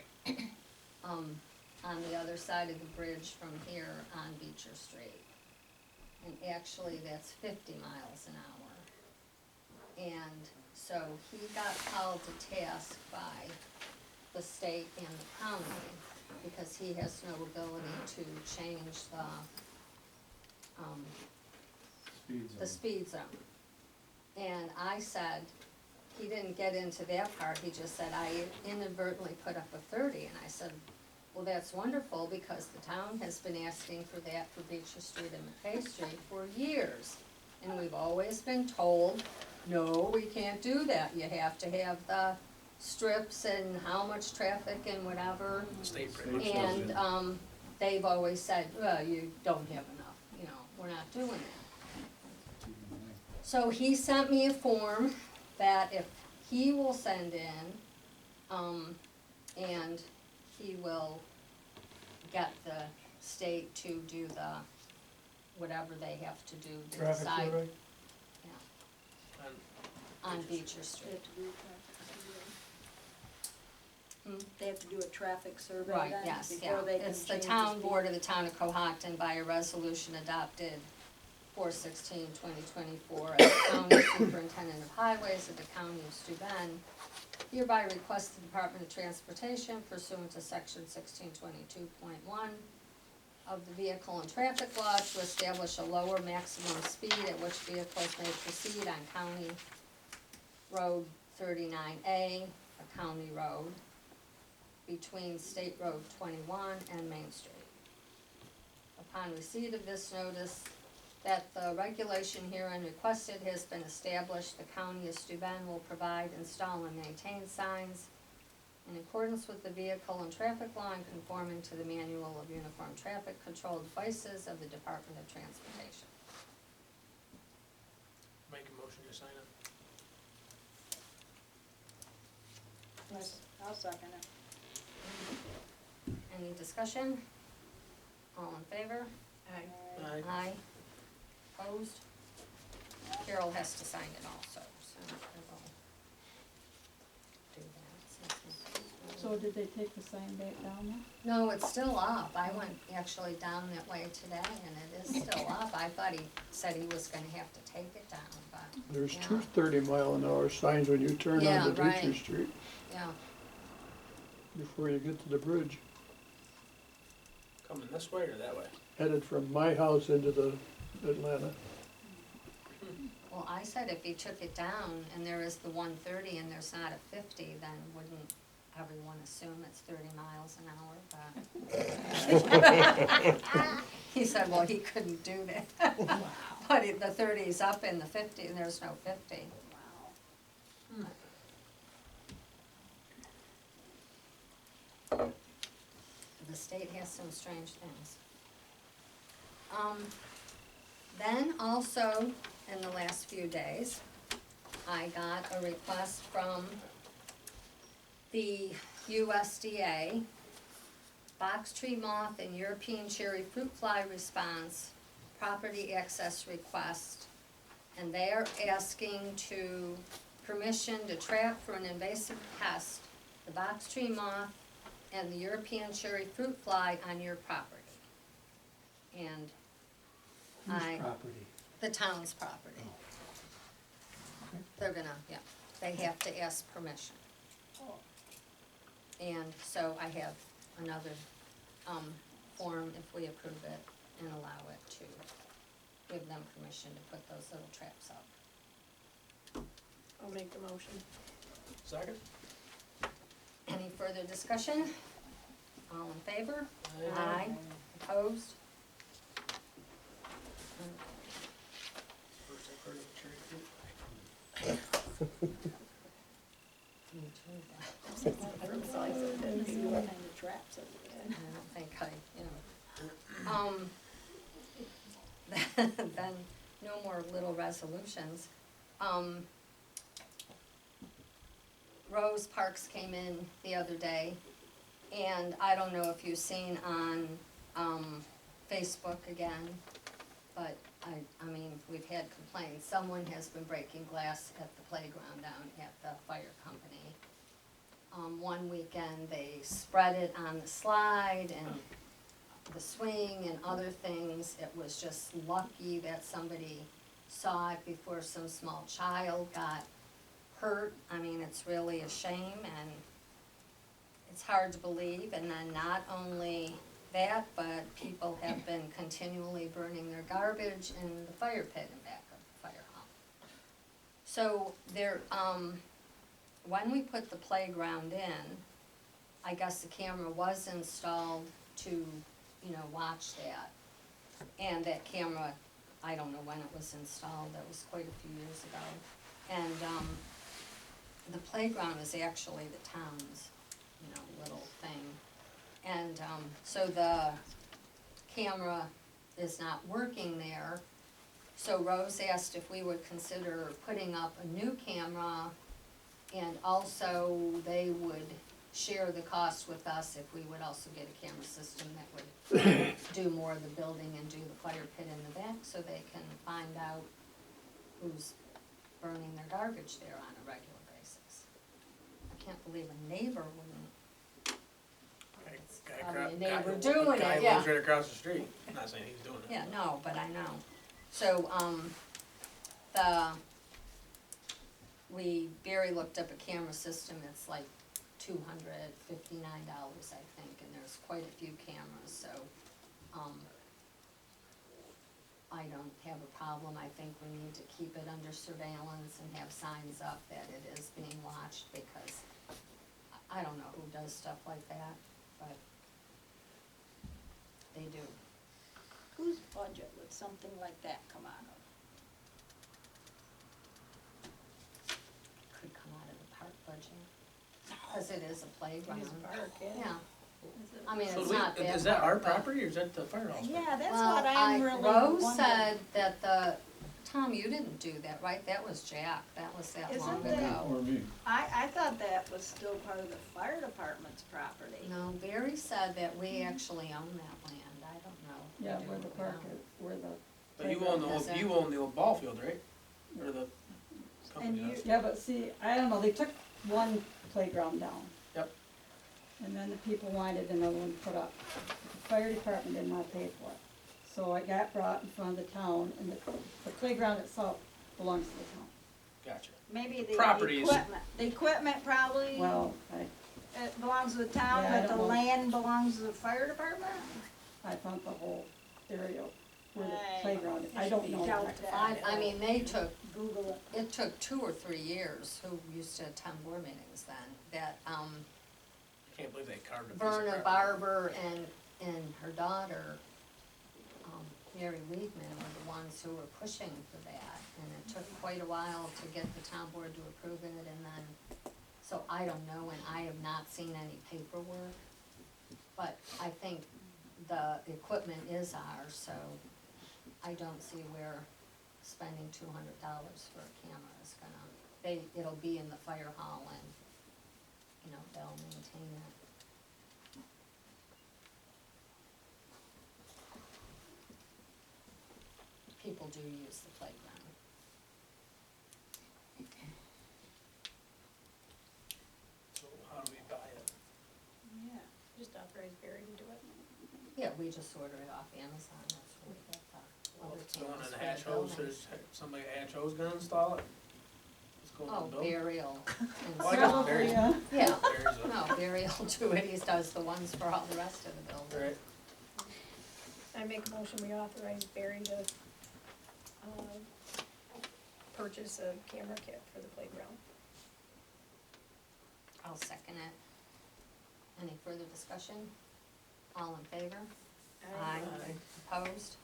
on the other side of the bridge from here on Beecher Street. And actually, that's 50 miles an hour. And so he got called to task by the state and the county because he has no ability to change the speed zone. And I said, he didn't get into that part, he just said, I inadvertently put up a 30, and I said, well, that's wonderful, because the town has been asking for that for Beecher Street and McKay Street for years. And we've always been told, no, we can't do that, you have to have the strips and how much traffic and whatever. The state pretty much does it. And, they've always said, well, you don't have enough, you know, we're not doing that. So he sent me a form that if he will send in, and he will get the state to do the, whatever they have to do to Traffic decide. survey? On Beecher Street. They have to do a traffic survey Right, then, yes, yeah. before they can It's the change town speed. board of the town of Cohocton by a resolution adopted 4/16/2024 as the county superintendent of highways of the county of Steuben hereby requests the Department of Transportation pursuant to section 1622.1 of the Vehicle and Traffic Law to establish a lower maximum speed at which vehicles may proceed on County Road 39A, a county road, between State Road 21 and Main Street. Upon receipt of this notice that the regulation herein requested has been established, the County of Steuben will provide, install, and maintain signs in accordance with the Vehicle and Traffic Law and conforming to the Manual of Uniform Traffic Control Devices of the Department of Transportation. Make a motion to sign it. I'll second it. Any discussion? All in favor? Aye. Aye. Aye. Opposed? Carol has to sign it also, so I will do that. So did they take the sign back down No, it's still up. I went actually down that way today, and it is still up. I thought he said he was gonna have to take it down, but, There's Yeah. two 30-mile-an-hour signs when you turn Yeah, onto right. Beecher Street yeah. before you get to the bridge, Coming this way or that way? headed from my house into the Atlanta. Well, Well, I said if he took it down and there is the 130 and there's not a 50, then wouldn't everyone assume it's 30 miles an hour? But he said, well, he couldn't do that. But the 30 is up and the 50, and there's no 50. The state has some strange things. Then also, in the last few days, I got a request from the USDA, box tree moth and European cherry fruit fly response, property access request, and they are asking to permission to trap for an invasive pest, the box tree moth and the European cherry fruit fly on your property. And Whose property? the town's property. Okay. They're gonna, yeah, they have to ask permission. And so I have another, form if we approve it and allow it to give them permission to put those little traps up. I'll make the motion. Second? Any further discussion? All in favor? Aye. Opposed? First I've heard of a cherry fruit. Me too, but I don't think I, then no more little resolutions. Rose Parks came in the other day, and I don't know if you've seen on, Facebook again, but I mean, we've had complaints. Someone has been breaking glass at the playground down at the fire company. One weekend, they spread it on the slide and the swing and other things. It was just lucky that somebody saw it before some small child got hurt. I mean, it's really a shame, and it's hard to believe. And then not only that, but people have been continually burning their garbage in the fire pit in back of the fire hall. So there, when we put the playground in, I guess the camera was installed to, watch that. And that camera, I don't know when it was installed, that was quite a few years ago. And, the playground is actually the town's, little thing. And, so the camera is not working there. So Rose asked if we would consider putting up a new camera, and also they would share the cost with us if we would also get a camera system that would do more of the building and do the fire pit in the back, so they can find out who's burning their garbage there on a regular basis. I can't believe a neighbor wouldn't. A neighbor doing Guy it, yeah. lives right across the street. I'm not saying he's doing it. Yeah, no, but I know. So, Barry looked up a camera system, it's like $259, I think, and there's quite a few cameras, so, I don't have a problem. I think we need to keep it under surveillance and have signs up that it is being watched, because I don't know who does stuff like that, but they do. Whose budget would something like that come out of? Could come out of the park budget, because it is a playground. Use a park, yeah. Yeah, Is it- I mean, So it's do we- not bad. is that our but- property or is that the firehouse? Yeah, that's Well, what I'm really Rose wondering. said that Tom, you didn't do that, right? That was Jack, that was that Isn't long that- ago. Or me. I thought that was still part of the fire department's property. No, Barry said that we actually own that land, I don't know. Yeah, We where do the or park not. is, where the, But you own the Is old, it? you own the old ball field, right? Or the company you- does? yeah, but see, I don't know, they took one playground down. Yep. And then the people wanted another one put up. The fire department didn't want to pay for it. So I got brought in front of the town, and the playground itself belongs to the town. Gotcha. Maybe the Properties. equipment probably, Well, it belongs to the town, Yeah, I but the don't know. land belongs to the fire department? I found the whole area where the Right. playground is. I don't know. Doubt that. I mean, they took, Google it. it took 2 or 3 years, who used to attend board meetings then, that, I can't believe they carved a piece of Verna property. Barber and her daughter, Mary Weedman, were the ones who were pushing for that. And it took quite a while to get the town board to approve it, and then, so I don't know, and I have not seen any paperwork. But I think the equipment is ours, so I don't see where spending $200 for a camera is gonna, it'll be in the fire hall and, you know, they'll maintain it. People do use the playground. So how do we buy it? Yeah. Just authorize Barry to do it. Yeah, we just order it off Amazon, that's where we get the Well, other if it's going cameras in for Hatch the Hose, buildings. there's somebody at Hatch Hose gonna install it? It's going in Oh, the building? burial. Well, I guess Probably, Barry's- Yeah, Barry's a- no, burial do it, he does the ones for all the rest of the building. Right, I make a motion, we authorize Barry to, purchase a camera kit for the playground. I'll second it. Any further discussion? All in favor? Aye. Opposed?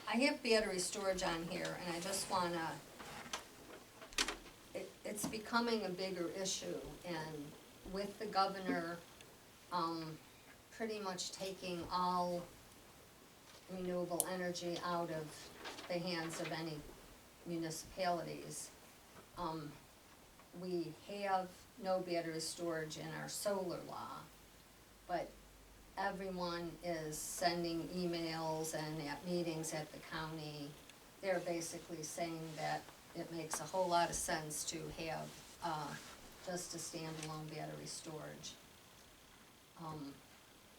I have battery storage on here, and I just wanna, it's becoming a bigger issue, and with the governor, pretty much taking all renewable energy out of the hands of any municipalities, we have no battery storage in our solar law, but everyone is sending emails and at meetings at the county, they're basically saying that it makes a whole lot of sense to have, just a standalone battery storage.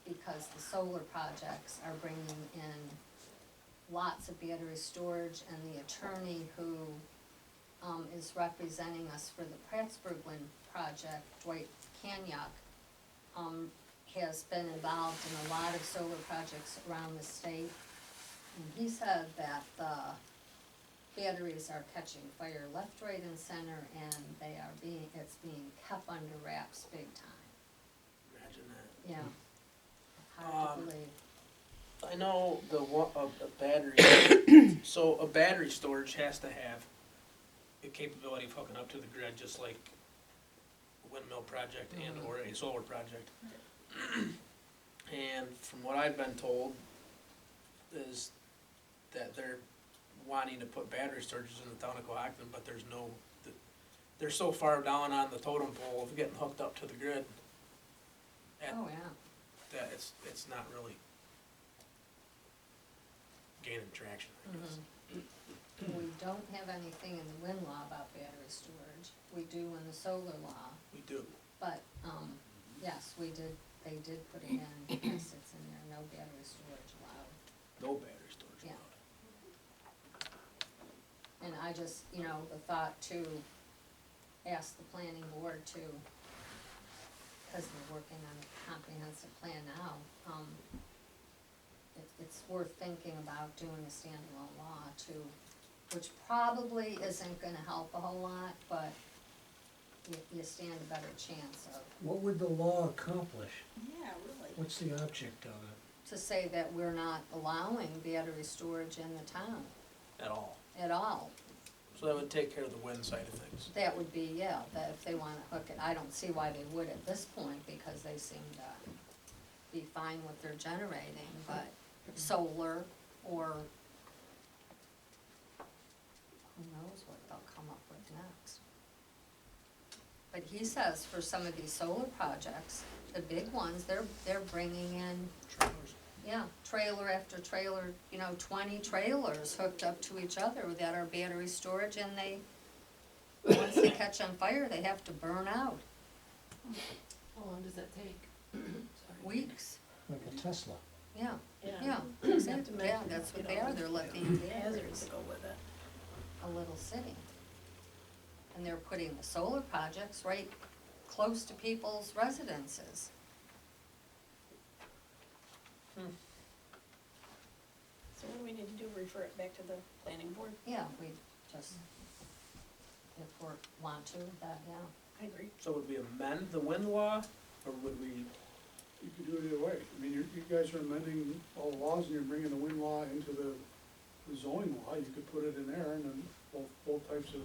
Because the solar projects are bringing in lots of battery storage, and the attorney who, is representing us for the Prattsburg Wind project, Dwight Kanyuk, has been involved in a lot of solar projects around the state. And he said that the batteries are catching fire left, right, and center, and it's being kept under wraps big time. imagine that. Yeah. Hard to Um, believe. I know a battery, so a battery storage has to have the capability of hooking up to the grid, just like a windmill project and or a solar project. And from what I've been told, is that they're wanting to put battery storages in the town of Cohocton, but there's no, they're so far down on the totem pole of getting hooked up to the grid Oh, yeah. that it's not really gaining traction, I guess. We don't have anything in the wind law about battery storage. We do in the solar law, We do. but, yes, they did put it in, yes, it's in there, no battery storage allowed. No battery storage Yeah. allowed. And I just, the thought to ask the planning board to, because they're working on a comprehensive plan now, it's worth thinking about doing a standalone law too, which probably isn't gonna help a whole lot, but you stand a better chance of, What would the law accomplish? Yeah, really. What's the object of it? to say that we're not allowing battery storage in the town At all. at all. So that would take care of the wind side of things. That would be, yeah, that if they wanna hook it, I don't see why they would at this point, because they seem to be fine with their generating, but solar, or who knows what they'll come up with next. But he says for some of these solar projects, the big ones, they're bringing in, Trailers. yeah, trailer after trailer, 20 trailers hooked up to each other that are battery storage, and once they catch on fire, they have to burn out. How long does that take? Weeks, Like a Tesla? yeah, Yeah. yeah, You have exactly, to yeah, imagine, that's what you they know, are, they're lithium Hazards batteries, that go with it. a little city. And they're putting the solar projects right close to people's residences. So what do we need to do, refer it back to the planning board? Yeah, we just, if we want to, that, yeah. I agree. So would we amend the wind law, or would we, You could do it either way. I mean, you guys are amending all the laws and you're bringing the wind law into the zoning law. You could put it in there and then both types of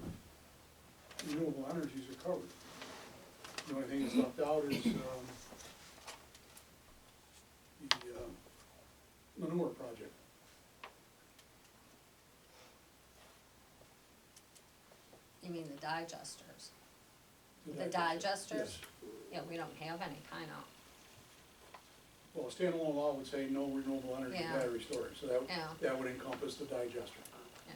renewable energies are covered. The only thing that's left out is, the manure project. You mean the digesters? The The digester. digesters? Yes. Yeah, we don't have any kind of, Well, a standalone law would say no renewable energy Yeah. battery storage, so yeah, that would encompass the digester. yeah,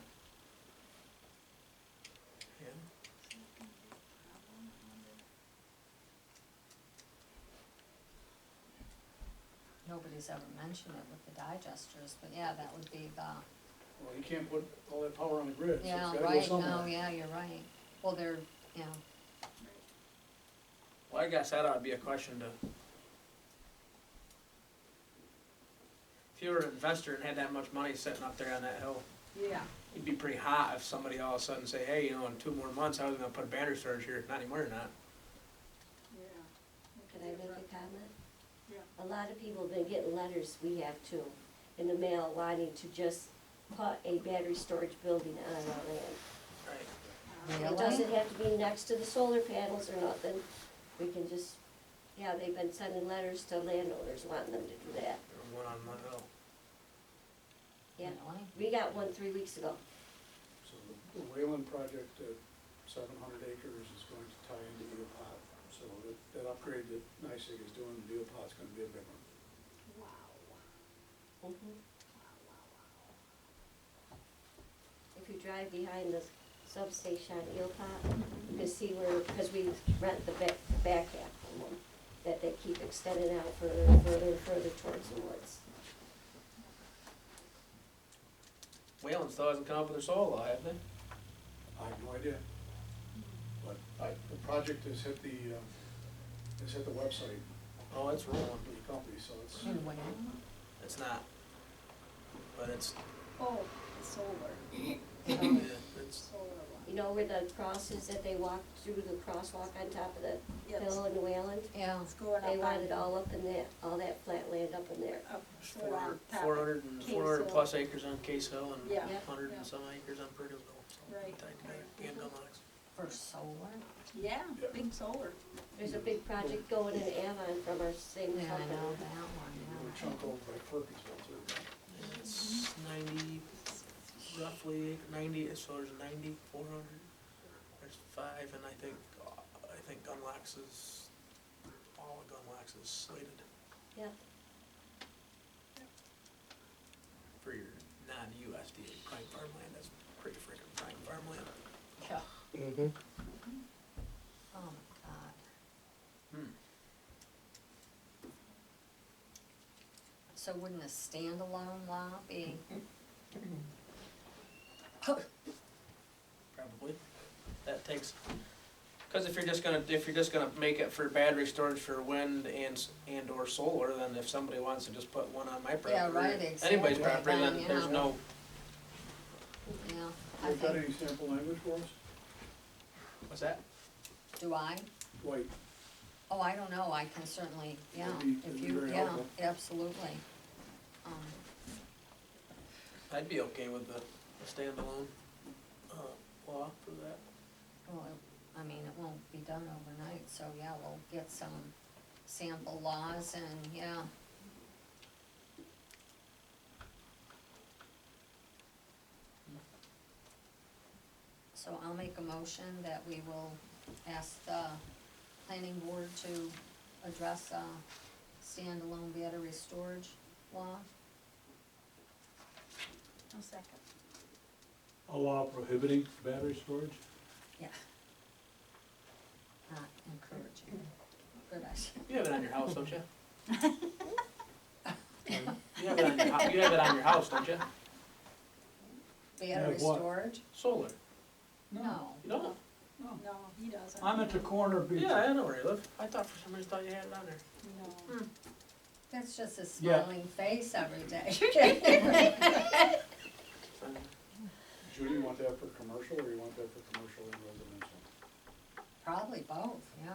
nobody's ever mentioned it with the digesters, but yeah, that would be the, Well, you can't put all that power on the grid, so it's yeah, gotta go right, somewhere. no, yeah, you're right. Well, they're, yeah, well, I guess that ought to be a question to. If you were an investor and had that much money sitting up there on that hill, Yeah. it'd be pretty hot if somebody all of a sudden say, hey, you know, in 2 more months, I was gonna put a battery storage here, not anymore, not. Yeah. Can I make a comment? Yeah. A lot of people have been getting letters, we have too, in the mail wanting to just put a battery storage building on our land. Right. It really? doesn't have to be next to the solar panels or nothing, we can just, yeah, they've been sending letters to landowners wanting them to do that. There was one on Mud Hill. Yeah, Really? we got one 3 weeks ago. So the Wayland project at 700 acres is going to tie into Neopot. So that upgrade that NICEAG is doing, Neopot's gonna be a big one. Mhm. If you drive behind the substation on Eelpot, you can see where, because we rent the back half from them, that they keep extending out further and further and further towards the woods. Whalen still hasn't come up with their solar law, have they? I have no idea. But the project has hit the website Oh, it's of rolling. the company, so it's, In when? It's not. But it's, Oh, the solar, yeah, it's, solar one. You know where the cross is that they walk through, the crosswalk on top of the Yes, hill in Wayland? Yeah, it's going up They on, want it all up in that, all that flat land up in there. up, sort of on top. 400 and Case 400 Hill. plus acres on Case Hill and Yeah, Yeah. 100 yeah. and some acres on Purdue Hill. So Right. and Gunlocks. for solar? Yeah, Yeah. big solar. There's a big project going in Avon from our same Yeah, I company. know that a one, chunk over by Perkinsville too. And it's 90, roughly 90, so there's 90, 400. There's 5, and I think Gunlocks is, all of Gunlocks is slated Yeah, for your non-USDA prime farmland. That's pretty freaking prime farmland. yeah. Mm-hmm. Oh my God. Hmm. So wouldn't a standalone law be, Probably. That takes, because if you're just gonna make it for battery storage for wind and or solar, then if somebody wants to just put one on my property. Yeah, right, or anybody's exactly, property, then, then there's yeah. no, yeah, I Have you got think, any sample language for us? what's that? do I? Dwight, Oh, I don't know, I can certainly, yeah, That'd be- if that'd be you, very yeah, helpful. absolutely. I'd be okay with the standalone, law for that. Well, I mean, it won't be done overnight, so yeah, we'll get some sample laws and, yeah. So I'll make a motion that we will ask the planning board to address a standalone battery storage law. I'll second. A law prohibiting battery storage? Yeah. Not encouraging. Good idea. You have it on your house, don't you? You have it on your, you have it on your house, don't you? Battery what? storage? Solar. No. You don't? No, he doesn't. I'm at the corner between. Yeah, I know where you live. I thought for some reason you had it on there. No. That's just a Yeah. smiling face every day. Judy, you want that for commercial, or you want that for commercial and residential? Probably both, yeah.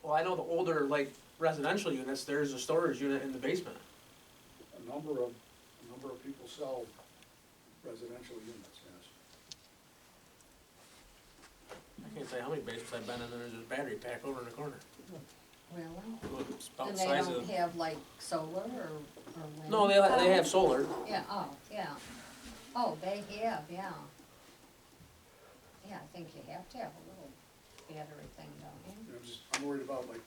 Well, I know the older, like, residential units, there's a storage unit in the basement. A number of people sell residential units, yes. I can't tell you how many basements I've been in, and there's a battery pack over in the corner. Really? It's about And the they size don't of. have like solar or wind? No, they have solar. Yeah, oh, yeah. Oh, they have, yeah. Yeah, I think you have to have a little battery thing, don't you? You know, I'm worried about like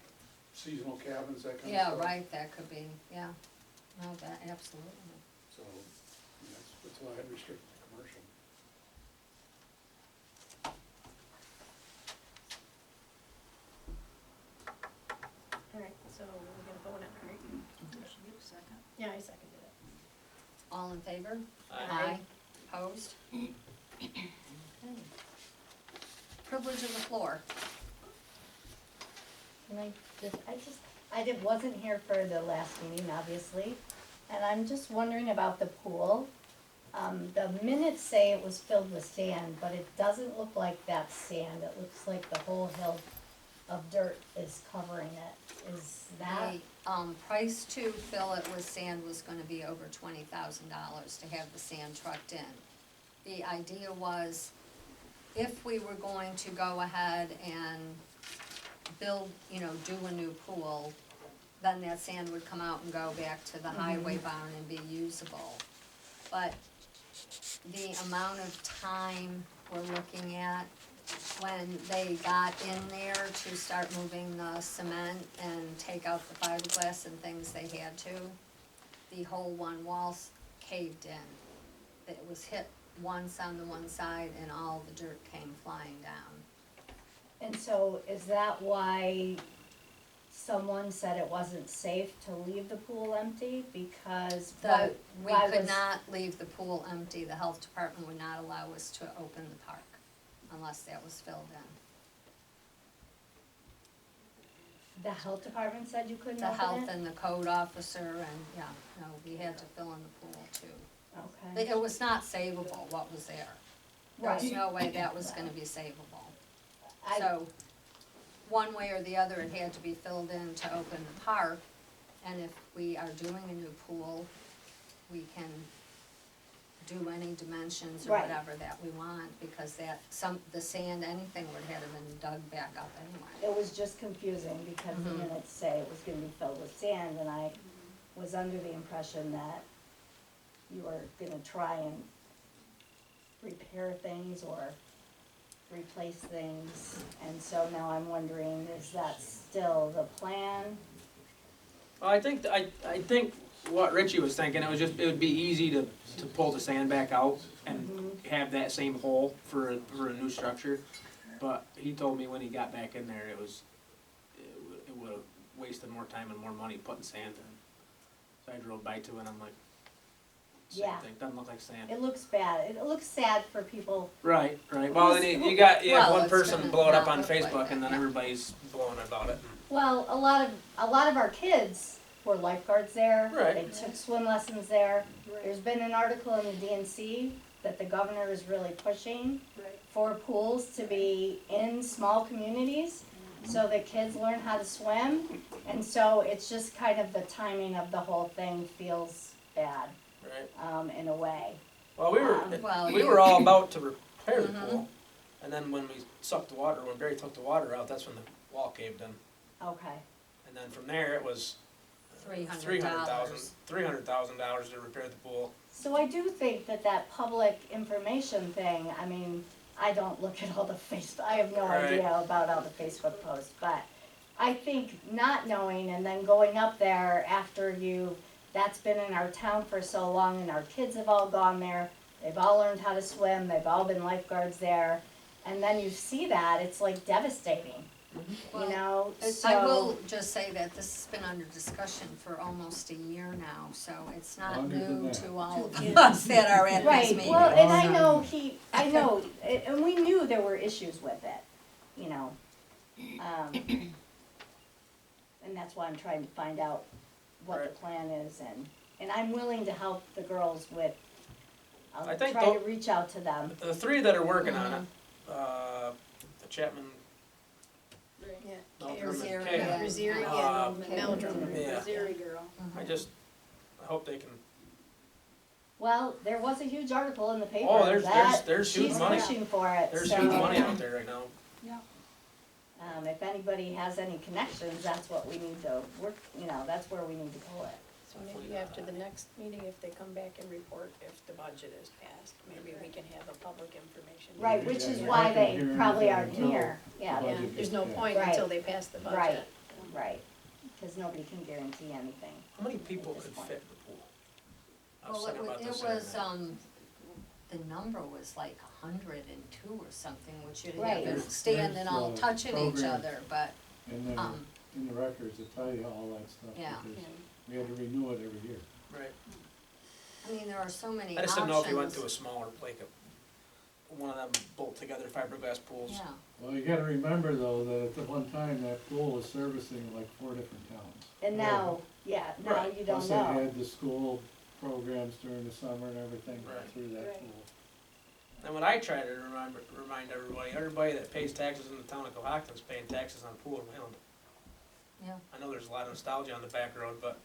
seasonal cabins, that kind of Yeah, stuff. right, that could be, yeah. No, that, absolutely. So, that's why I had restricted to commercial. Alright, so we're gonna vote on it, right? Second. Yeah, I seconded it. All in favor? Aye. Opposed? Okay. Privilege of the floor. Can wasn't here for the last meeting, obviously, and I'm just wondering about the pool. The minutes say it was filled with sand, but it doesn't look like that's sand, it looks like the whole hill of dirt is covering it. Is that, The, price to fill it with sand was gonna be over $20,000 to have the sand trucked in. The idea was, if we were going to go ahead and build, do a new pool, then that sand would come out and go back to the highway barn and be usable. But the amount of time we're looking at, when they got in there to start moving the cement and take out the fiberglass and things they had to, the whole one wall caved in. It was hit once on the one side and all the dirt came flying down. and so is that why someone said it wasn't safe to leave the pool empty? Because We why could was- not leave the pool empty, the health department would not allow us to open the park unless that was filled in. The health department said you couldn't The open health it? and the code officer and, yeah, no, we had to fill in the pool too. Okay, It was not savable, what was there. There was right. no way that was gonna be savable. I- So, one way or the other, it had to be filled in to open the park. And if we are doing a new pool, we can do any dimensions or Right. whatever that we want, because the sand, anything would have been dug back up anyway. It was just confusing because the Mhm. minutes say it was gonna be filled with sand, and I was under the impression that you were gonna try and repair things or replace things, and so now I'm wondering, is that still the plan? Well, I think what Richie was thinking, it would be easy to pull the sand back out and have that same hole for a new structure. But he told me when he got back in there, it would have wasted more time and more money putting sand in. So I drove by to it and I'm like, same Yeah. thing, doesn't look like sand. It looks bad, it looks sad for people, Right. Well, then you have Well, one it's person gonna blow it up not on look like Facebook that, and then yeah. everybody's blowing about it. well, a lot of our kids were lifeguards there. Right. They took swim lessons there. There's been an article in the DNC that the governor is really pushing Right. for pools to be in small communities so that kids learn how to swim. And so it's just kind of the timing of the whole thing feels bad, Right. in a way. Well, Well, we were all about to repair the pool, and then when we sucked the water, when Barry took the water out, that's when the wall caved in. Okay, And then from there, it was $300. $300,000 to repair the pool. so I do think that public information thing, I mean, I don't look at all the I have no Right. idea about all the Facebook posts, but I think not knowing and then going up there after that's been in our town for so long and our kids have all gone there, they've all learned how to swim, they've all been lifeguards there, and then you see that, it's like devastating, you know, so. I will just say that this has been under discussion for almost a year now, so it's not Longer than new that. to all of us that are at these Right, meetings. well, and I know, and we knew there were issues with it, you know. And that's why I'm trying to find out what the Right. plan is, and I'm willing to help the girls with, I'll I think try to tho- reach out to them. The three that are working on it, the Chapman, Yeah, Meldrum, Rosario. and Kay, Rosario Uh, and Meldrum. yeah. Missouri girl. I just, I hope they can, Well, there was a huge article in the paper oh, that there's huge she's money, pushing for it, there's so, huge money out there right now. if anybody has any connections, that's what we need to work, that's where we need to go at. So maybe after the next meeting, if they come back and report if the budget is passed, maybe we can have a public information. Right, meeting. which is Yeah, why I they can hear probably anything aren't until here, yeah, the Yeah, budget there's gets no passed. point Right. until they pass the budget. right, right, because nobody can guarantee anything. How many people At this could point. fit in the pool? I was Well, thinking about this it the other was, night. the number was like 102 or something, which you'd Right. have it standing all There's, touching each programs. other, but, And then um, in the records, it tell you all that stuff, Yeah. because Yeah. we had to renew it every year. Right, I mean, there are so many I just options. didn't know if you went to a smaller, like one of them bolt together fiberglass pools. Yeah, Well, you gotta remember though, that at the one time, that pool was servicing like 4 different towns. And now, yeah, now Right. you don't Plus they know. had the school programs during the summer and everything Right. through that Right. pool. And what I try to remind everybody that pays taxes in the town of Cohocton is paying taxes on pool and Wayland. yeah. I know there's a lot of nostalgia on the back road, but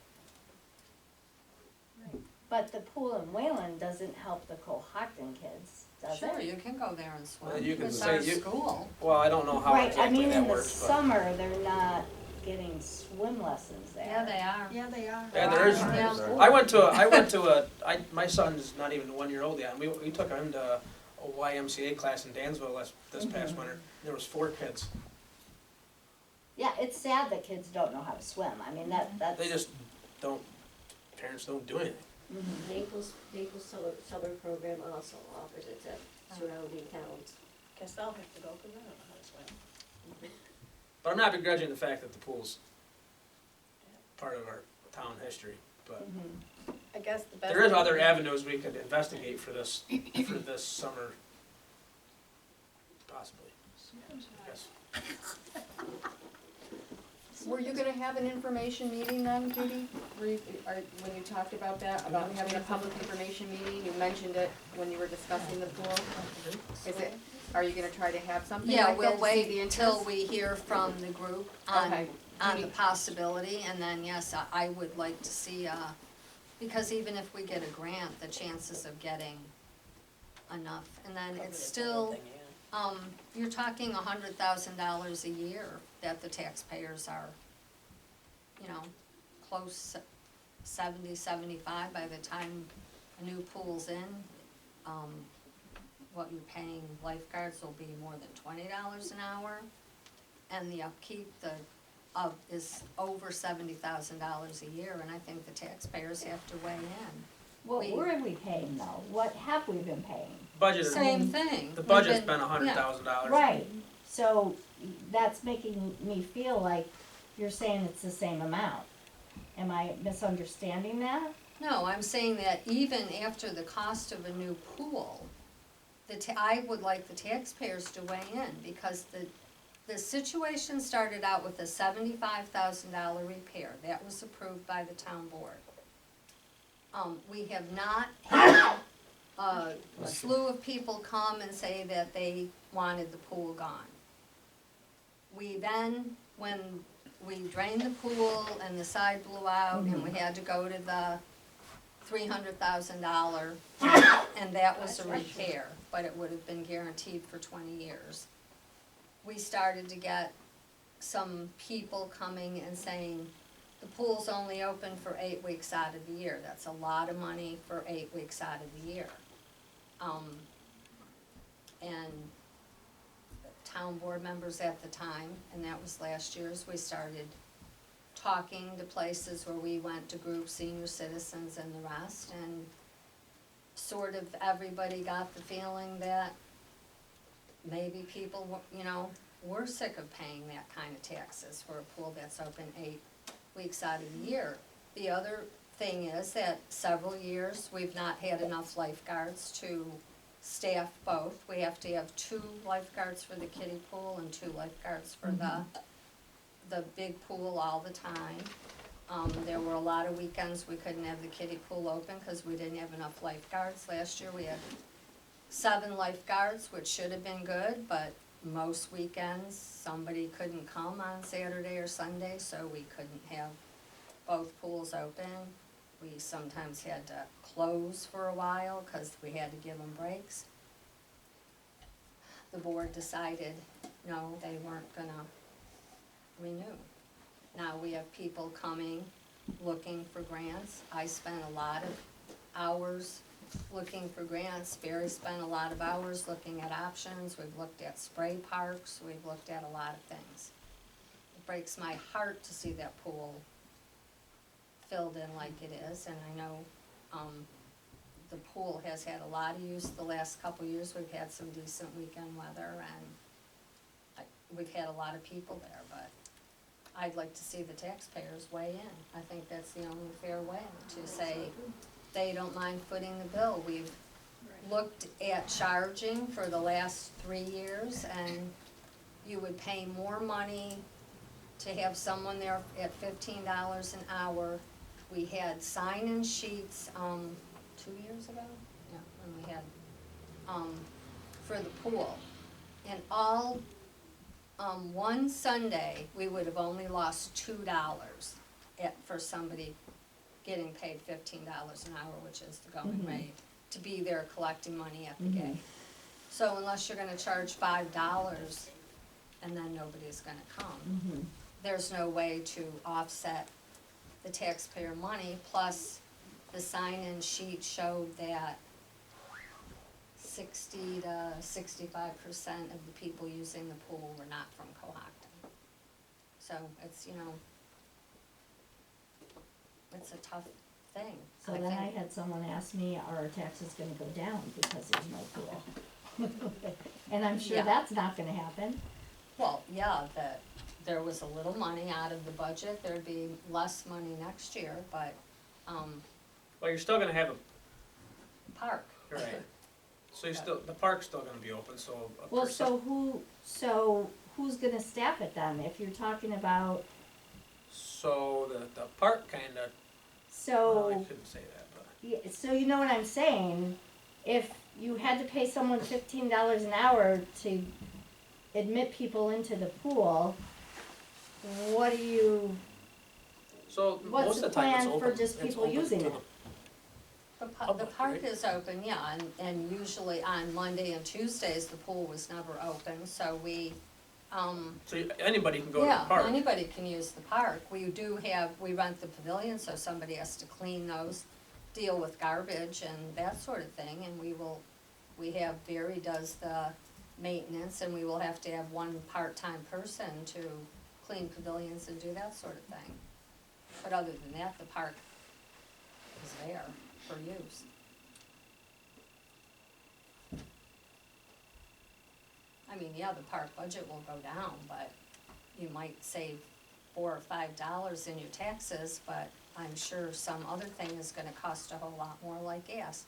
But the pool in Wayland doesn't help the Cohocton kids, does it? Sure, you can go there and swim. Well, you can It's say our you- school. well, I don't know how Right, I exactly mean, that in the works, but summer, they're not getting swim lessons there. Yeah, they are. Yeah, they are. yeah, there is. Yeah. I went to my son's not even 1 year old yet, and we took him to a YMCA class in Dansville this past winter. There was 4 kids. Yeah, it's sad that kids don't know how to swim, I mean, that's. They just don't. Parents don't do anything. Mhm. Naples summer program also offers it to surrounding towns. Guess I'll have to go, cause I don't know how to swim. But I'm not begrudging the fact that the pool's part of our town history. But Mhm. I guess the best. there is thing- other avenues we could investigate for this summer, possibly. Yes. Were you gonna have an information meeting then, Judy? When you talked about that, about having a public information meeting, you mentioned it when you were discussing the pool? Are you gonna try to have something Yeah, like we'll that to see the wait interest? until we hear from the group Okay. on the Judy. possibility, and then, yes, I would like to see, because even if we get a grant, the chances of getting enough, and then Probably it's the still, whole thing, yeah. you're talking $100,000 a year that the taxpayers are, close 70, 75 by the time a new pool's in. What you're paying lifeguards will be more than $20 an hour, and the upkeep, is over $70,000 a year, and I think the taxpayers have to weigh in. What were we paying though? What have we been paying? Budget. Same thing. The We've budget's been- been yeah. $100,000. Right, so that's making me feel like you're saying it's the same amount. Am I misunderstanding that? No, I'm saying that even after the cost of a new pool, I would like the taxpayers to weigh in, because the situation started out with a $75,000 repair, that was approved by the town board. We have not had a slew of people come and say that they wanted the pool gone. We then, when we drained the pool and the side blew out and we had to go to the $300,000, and that was a repair, but it would have been guaranteed for 20 years. We started to get some people coming and saying, the pool's only open for 8 weeks out of the year. That's a lot of money for 8 weeks out of the year. And town board members at the time, and that was last year's, we started talking to places where we went to groups, senior citizens and the rest, and sort of everybody got the feeling that maybe people, were sick of paying that kind of taxes for a pool that's open 8 weeks out of the year. The other thing is that several years, we've not had enough lifeguards to staff both. We have to have 2 lifeguards for the kiddie pool and 2 lifeguards for the big pool all the time. There were a lot of weekends we couldn't have the kiddie pool open because we didn't have enough lifeguards. Last year we had 7 lifeguards, which should have been good, but most weekends, somebody couldn't come on Saturday or Sunday, so we couldn't have both pools open. We sometimes had to close for a while because we had to give them breaks. The board decided, no, they weren't gonna renew. Now we have people coming, looking for grants. I spent a lot of hours looking for grants. Barry spent a lot of hours looking at options. We've looked at spray parks. We've looked at a lot of things. It breaks my heart to see that pool filled in like it is, and I know, the pool has had a lot of use the last couple of years. We've had some decent weekend weather, and we've had a lot of people there, but I'd like to see the taxpayers weigh in. I think that's the only fair way to say they don't mind footing the bill. We've looked at charging for the last 3 years, and you would pay more money to have someone there at $15 an hour. We had sign-in sheets, 2 years ago? Yeah, when we had, for the pool. And all, one Sunday, we would have only lost $2 for somebody getting paid $15 an hour, which is the going rate, to be there collecting money at the gate. So unless you're gonna charge $5, and then nobody's gonna come, there's no way to offset the taxpayer money. Plus, the sign-in sheet showed that 60 to 65% of the people using the pool were not from Cohocton. So it's, you know, it's a tough thing. So then I had someone ask me, are our taxes gonna go down because there's no pool? And I'm sure Yeah. that's not gonna happen. Well, yeah, there was a little money out of the budget. There'd be less money next year, but, Well, you're still gonna have a, park. right, so you're still, the park's still gonna be open, so. Well, so who's gonna staff it then, if you're talking about, So the park kinda, no, I so, shouldn't say that, but. yeah, so you know what I'm saying? If you had to pay someone $15 an hour to admit people into the pool, what do you, So what's most the of the time it's plan open. for just It's people open using to it? The Public, park right? is open, yeah, and usually on Monday and Tuesdays, the pool was never open, so we, So anybody can go to the yeah, park. anybody can use the park. We rent the pavilion, so somebody has to clean those, deal with garbage and that sort of thing, and Barry does the maintenance, and we will have to have one part-time person to clean pavilions and do that sort of thing. But other than that, the park is there for use. I mean, yeah, the park budget will go down, but you might save $4 or $5 in your taxes, but I'm sure some other thing is gonna cost a whole lot more, like gas.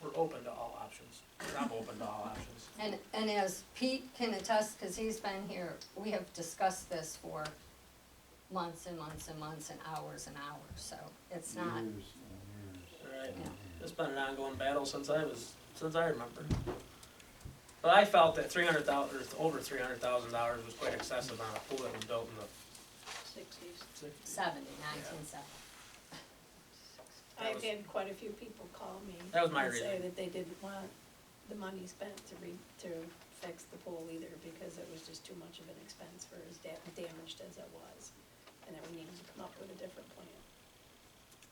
We're open to all options. I'm open to all options. And as Pete can attest, cause he's been here, we have discussed this for months and months and months and hours, so it's not, Right, yeah. it's been an ongoing battle since I remember. But I felt that over $300,000 was quite excessive on a pool that was built in the 60s. 1970. I've had quite a few people call me That was my and say reason. that they didn't want the money spent to fix the pool either, because it was just too much of an expense for as damaged as it was, and that we needed to come up with a different plan.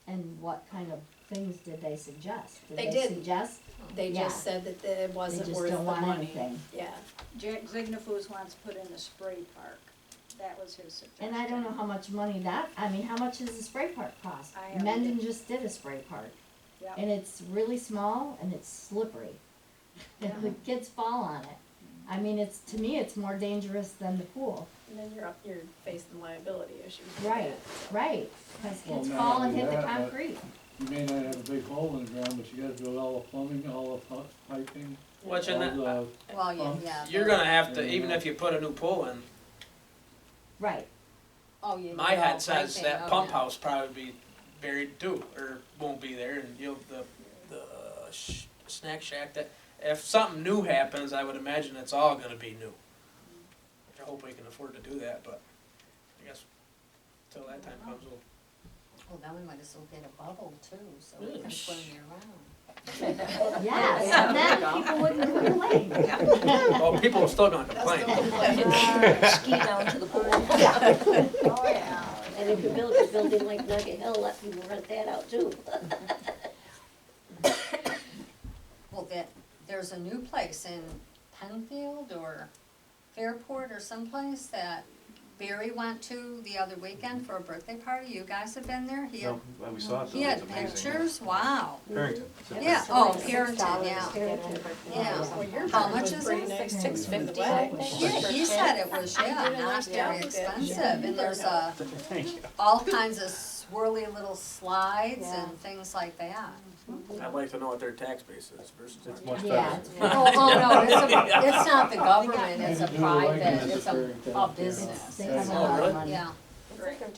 and what kind of things did they suggest? They Did didn't. suggest? They Yeah. just said that it wasn't just worth the don't want money. anything. Yeah, Zignafus wants to put in a spray park. That was his suggestion. And I don't know how much money how much does a spray park cost? I haven't Mendon been- just did a spray park, Yep. and it's really small and it's slippery. And the kids fall on it. I mean, to me, it's more dangerous than the pool. and then you're facing liability issues. with Right, that, so. right, because Well, kids not fall and only hit the that, but- concrete. You may not have a big hole in the ground, but you gotta build all the plumbing, all the piping. Which in that, Well, Well, yeah. you're gonna have to, even if you put a new pole in, Right. Oh, you. my know, head says piping, that pump okay. house probably be buried too, or won't be there, and you'll, the snack shack, that, if something new happens, I would imagine it's all gonna be new. I hope we can afford to do that, but I guess till that time comes, we'll. Well, then we might as well get a bubble too, so we Ugh. can swim year round. Yes, and then people wouldn't complain. Well, people are still gonna complain. Ski down to the pool. Oh, yeah. And if you build a building like Nugget Hill, let people rent that out too. Well, there's a new place in Penfield or Fairport or someplace that Barry went to the other weekend for a birthday party. You guys have been there? He had, No, well, we saw it though, he it's had amazing. pictures, wow. Harrington. Yeah, oh, Parenton, yeah. Yeah. Well, your How part much was is pretty it? nice, $6.50, I think. Yeah, he said it was, I yeah, did a not nice very job with it. expensive, and there's Thank you. all kinds of swirly little slides and things like that. I'd like to know what their tax base is versus It's ours. much Yeah. better. Oh, no, it's not the government, it's a private, it's a business. They have a Oh, lot of really? money. Yeah. It's at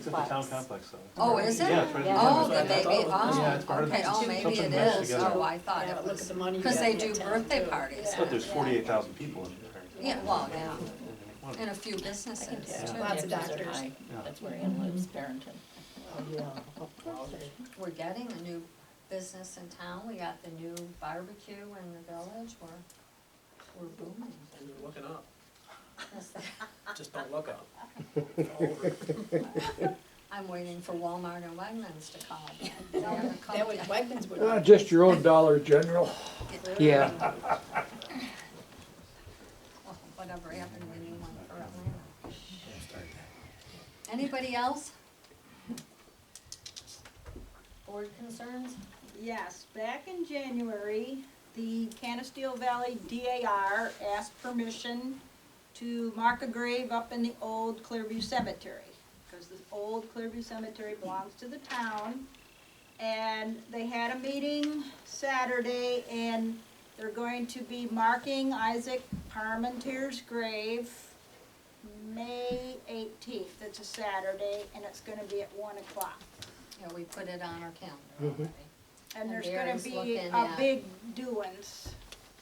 the town complex though. Oh, is it? Yeah, it's right. Oh, there. then maybe, Yeah, it's oh, part of okay, it. oh, maybe Something it meshed is, together. oh, I thought Yeah, it but look was, at the money you cause they got do in town, birthday too. parties. But there's 48,000 people in Harrington. Yeah, well, yeah, One. and a few businesses too. Lots of doctors. That's where Ann lives, Barrington. We're getting a new business in town, we got the new barbecue in the village, we're booming. Things are looking up, Yes, just don't look up. Fall over. I'm waiting for Walmart and Wegmans to call again. They haven't called That would, yet. Wegmans would. Just your own Dollar General. Yeah. Oh, whatever happened to the new one for Atlanta? Anybody else? Board concerns? Yes, back in January, the Canasteel Valley DAR asked permission to mark a grave up in the old Clearview Cemetery, because the old Clearview Cemetery belongs to the town. And they had a meeting Saturday, and they're going to be marking Isaac Parmenter's grave May 18th. It's a Saturday, and it's gonna be at 1 o'clock. Yeah, we put it on our calendar already. And And there's gonna Barry's be looking a at- big doings.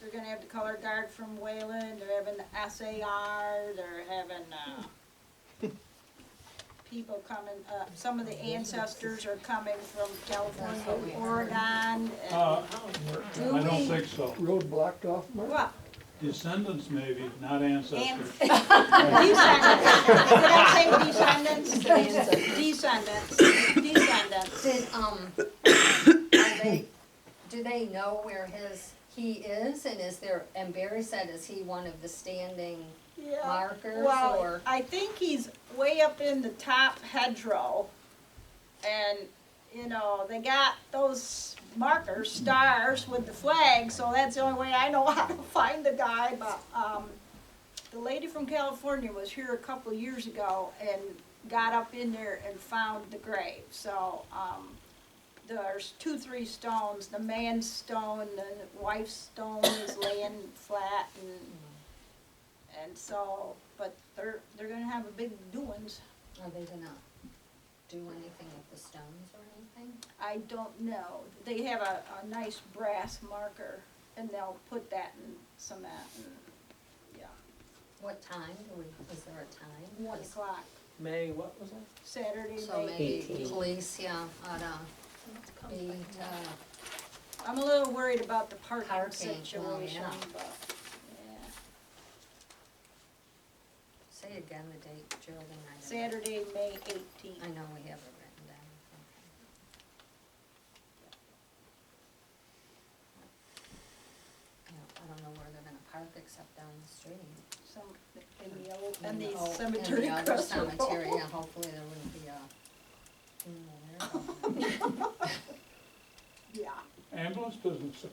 They're gonna have the color guard from Wayland, they're having the SAR, they're having, people coming, some of the ancestors are coming from California, Oregon, and I do don't we, think so. Road blocked off, Mark? what? Descendants maybe, not ancestors. Descendants, did I say descendants? Descendants. Do they know where he is, and is there, and Barry said, is he one of the standing Yeah. markers, Well, or? I think he's way up in the top hedgerow, and, you know, they got those markers, stars with the flag, so that's the only way I know how to find the guy, but, the lady from California was here a couple years ago and got up in there and found the grave, so, there's 2-3 stones, the man's stone, the wife's stone is laying flat, and so, but they're gonna have a big doings. Are they gonna do anything with the stones or anything? I don't know. They have a nice brass marker, and they'll put that in cement, and, yeah, What time is there a time? 1 o'clock, May, what was that? Saturday, So May maybe 18th. police, yeah, oughta be, I'm a little worried about the parking Parking, situation, yeah. but, yeah. say again the date, Geraldine, I didn't. Saturday, May 18th. I know we have it written down, okay. Yeah, I don't know where they're gonna park except down the street. Some, in the old, in the Oh, cemetery in the other across the road. cemetery, yeah, hopefully there wouldn't be a funeral there. Yeah. Ambulance business.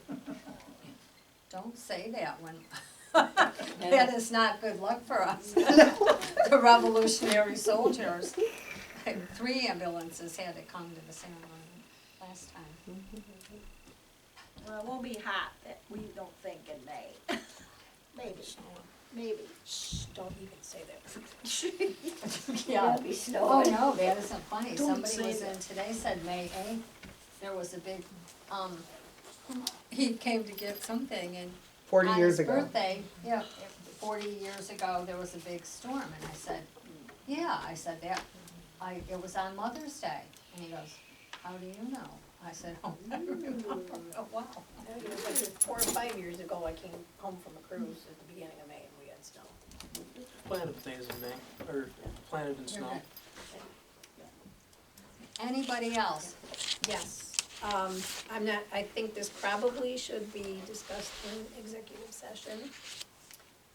Don't say that when, that is not good luck for us, the Revolutionary soldiers. 3 ambulances had to come to the ceremony last time. Well, it won't be hot, that we don't think in May. Maybe, maybe. Shh, don't even say that. Yeah, it'll be Oh, snowing. no, that isn't funny. Don't Somebody say was that. in today, said May 8th, there was a big, he came to get something and 40 on years his ago. birthday, yeah, 40 years ago, there was a big storm, and I said, yeah, I said that, it was on Mother's Day, and he goes, how do you know? I said, oh, I remember, oh, wow. It was like 4 or 5 years ago, I came home from a cruise at the beginning of May and we had snow. Planted potatoes in May, or planted in snow. Anybody else? Yes, I'm not, I think this probably should be discussed in executive session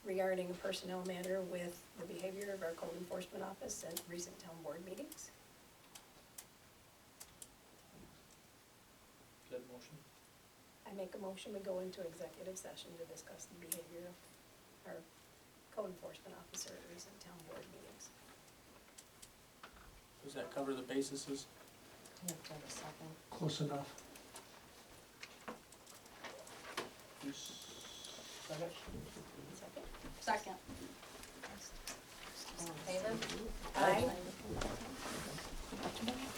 regarding a personnel matter with the behavior of our code enforcement office at recent town board meetings. Is that a motion? I make a motion, we go into executive session to discuss the behavior of our code enforcement officer at recent town board meetings. Does that cover the bases? You have to have a second. Close enough. Second? Second? Second. All in favor? Aye.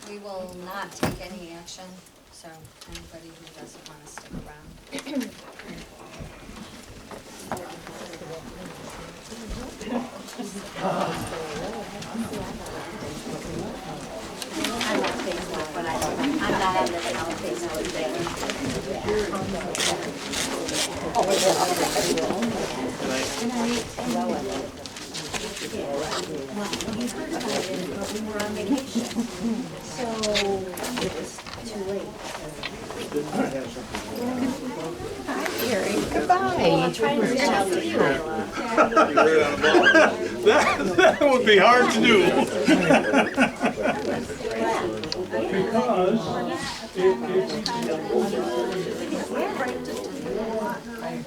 We will not take any action, so anybody who doesn't wanna stick around. I'm on Facebook, but I don't, I'm not on the town Facebook there. Well, you heard about it, but we were on vacation, so it was too late. Goodbye. Trying to reach out to you. That would be hard to do.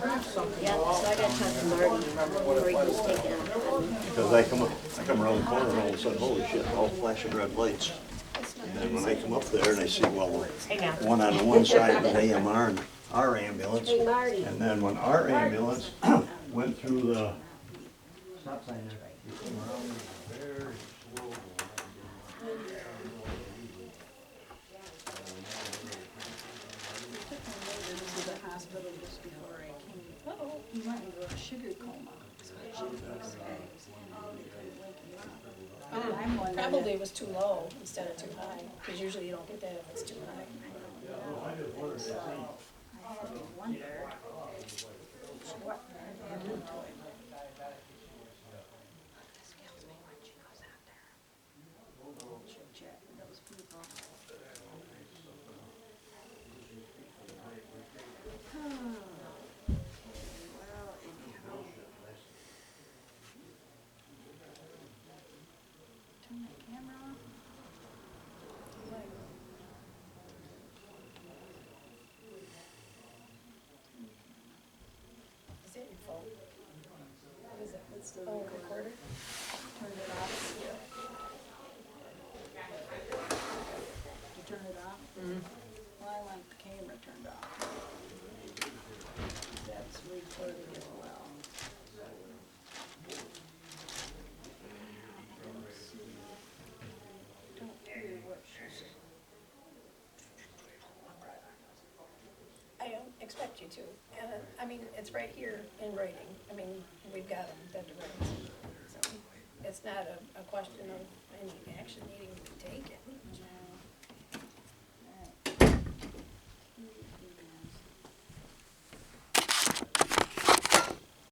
Yeah, so I got to talk to Marty, where he was taking off. Because I come around the corner and all of a sudden, holy shit, all flashing red lights. And then when I come up there and I see, well, one on one side was AMR and our ambulance. Hey, Marty. And then when our ambulance went through the stop sign there, it came around very slow. To the hospital just before I came. He went into a sugar coma. I'm wondering Probably it was too low instead of too high, because usually you don't get that if it's too high. I had to wonder what happened to him. This kills me when she goes out there. She'll chat with those people. Well, anyhow. Turn the camera on. Is that your phone? What is it? It's the recorder? Turn it off. You turn it off? Mm-hmm. Well, I like the camera turned off. That's recording as well. Don't hear what she's. I don't expect you to, and, I mean, it's right here in writing, I mean, we've got them, that the rights. So, it's not a question of any action needing to